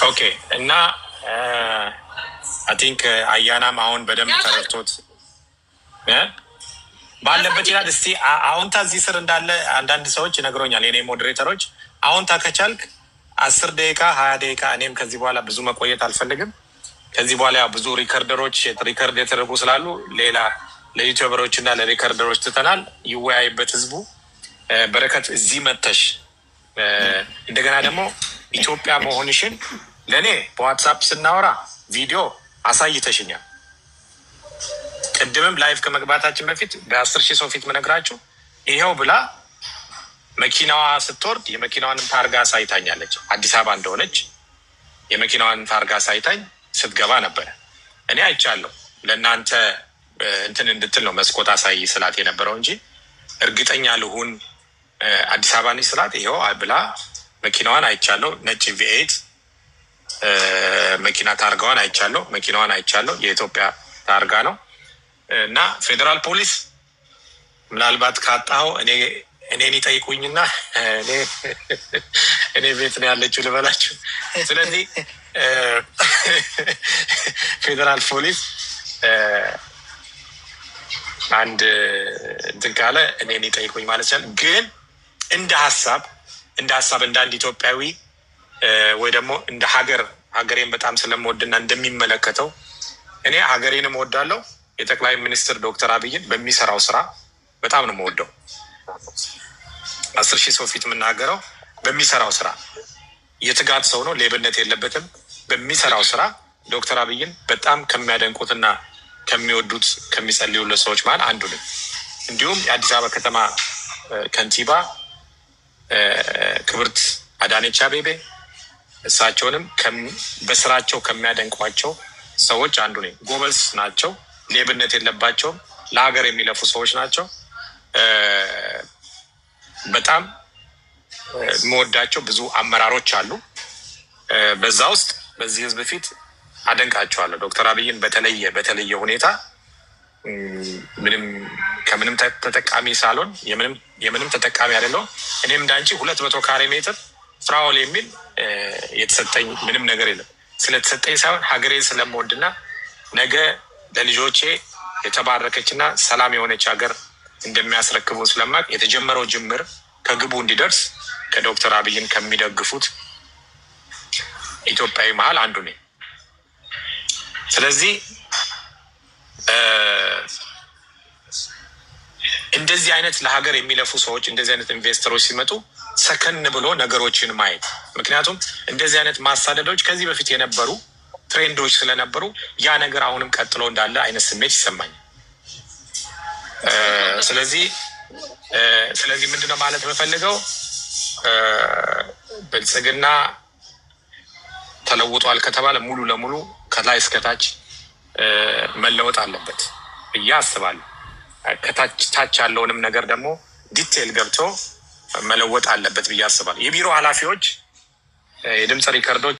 ኦኬ። እና አይ ቲንክ አያናም አሁን በደንብ ተረድቶት ባለበት ይላል። እስቲ አዎንታ እዚህ ስር እንዳለ አንዳንድ ሰዎች ይነግሮኛል፣ የኔ ሞዴሬተሮች። አዎንታ ከቻልክ 10 ደቂቃ 20 ደቂቃ፣ እኔም ከዚህ በኋላ ብዙ መቆየት አልፈልግም። ከዚህ በኋላ ብዙ ሪከርደሮች ሪከርድ የተደረጉ ስላሉ ሌላ ለዩቲዩበሮች እና ለሪከርደሮች ትተናል። ይወያይበት ህዝቡ። በረከት እዚህ መተሽ እንደገና ደግሞ ኢትዮጵያ መሆንሽን ለእኔ በዋትሳፕ ስናወራ ቪዲዮ አሳይተሽኛል። ቅድምም ላይቭ ከመግባታችን በፊት በ10,000 ሰው ፊት መነግራችሁ ይኸው ብላ መኪናዋ ስትወርድ የመኪናዋንም ታርጋ ሳይታኛለች። አዲስ አበባ እንደሆነች የመኪናዋን ታርጋ ሳይታኝ ስትገባ ነበረ። እኔ አይቻለሁ። ለእናንተ እንትን እንድትል ነው መስኮት አሳይ ስላት የነበረው እንጂ እርግጠኛ ልሁን አዲስ አበባ ነች ስላት ይኸው ብላ መኪናዋን አይቻለሁ። ነጭ ቪኤት መኪና ታርጋዋን አይቻለሁ። መኪናዋን አይቻለሁ። የኢትዮጵያ ታርጋ ነው እና ፌዴራል ፖሊስ ምናልባት ካጣው እኔን ይጠይቁኝና እኔ ቤት ነው ያለችው ልበላችሁ። ስለዚህ ፌዴራል ፖሊስ አንድ እንትን ካለ እኔን ይጠይቁኝ ማለት ይችላል። ግን እንደ ሀሳብ እንደ አንድ ኢትዮጵያዊ ወይ ደግሞ እንደ ሀገሬን በጣም ስለምወድና እንደሚመለከተው እኔ ሀገሬንም እወዳለሁ። የጠቅላይ ሚኒስትር ዶክተር አብይን በሚሰራው ስራ በጣም ነው የምወደው። 10,000 ሰው ፊት የምናገረው በሚሰራው ስራ የትጋት ሰው ነው። ሌብነት የለበትም። በሚሰራው ስራ ዶክተር አብይን በጣም ከሚያደንቁትና ከሚወዱት ከሚጸልዩለት ሰዎች መሀል አንዱ ነኝ። እንዲሁም የአዲስ አበባ ከተማ ከንቲባ ክብርት አዳነች አቤቤ እሳቸውንም በስራቸው ከሚያደንቋቸው ሰዎች አንዱ ነኝ። ጎበዝ ናቸው። ሌብነት የለባቸውም። ለሀገር የሚለፉ ሰዎች ናቸው። በጣም የምወዳቸው ብዙ አመራሮች አሉ። በዛ ውስጥ በዚህ ህዝብ ፊት አደንቃቸዋለሁ። ዶክተር አብይን በተለየ ሁኔታ ከምንም ተጠቃሚ ሳልሆን የምንም ተጠቃሚ አይደለሁም። እኔም እንዳንቺ 200 ካሬ ሜትር ፍራኦል የሚል የተሰጠኝ ምንም ነገር የለም። ስለተሰጠኝ ሳይሆን ሀገሬን ስለምወድና ነገ ለልጆቼ የተባረከችና ሰላም የሆነች ሀገር እንደሚያስረክቡ ስለማቅ የተጀመረው ጅምር ከግቡ እንዲደርስ ከዶክተር አብይን ከሚደግፉት ኢትዮጵያዊ መሀል አንዱ ነኝ። ስለዚህ እንደዚህ አይነት ለሀገር የሚለፉ ሰዎች እንደዚህ አይነት ኢንቨስተሮች ሲመጡ ሰከን ብሎ ነገሮችን ማየት፣ ምክንያቱም እንደዚህ አይነት ማሳደዶች ከዚህ በፊት የነበሩ ትሬንዶች ስለነበሩ ያ ነገር አሁንም ቀጥሎ እንዳለ አይነት ስሜት ይሰማኛል። ስለዚህ ምንድነው ማለት የምፈልገው ብልጽግና ተለውጧል ከተባለ ሙሉ ለሙሉ ከላይ እስከታች መለወጥ አለበት ብዬ አስባለሁ። ከታች ያለውንም ነገር ደግሞ ዲቴል ገብቶ መለወጥ አለበት ብዬ አስባለሁ። የቢሮ ኃላፊዎች የድምፅ ሪከርዶች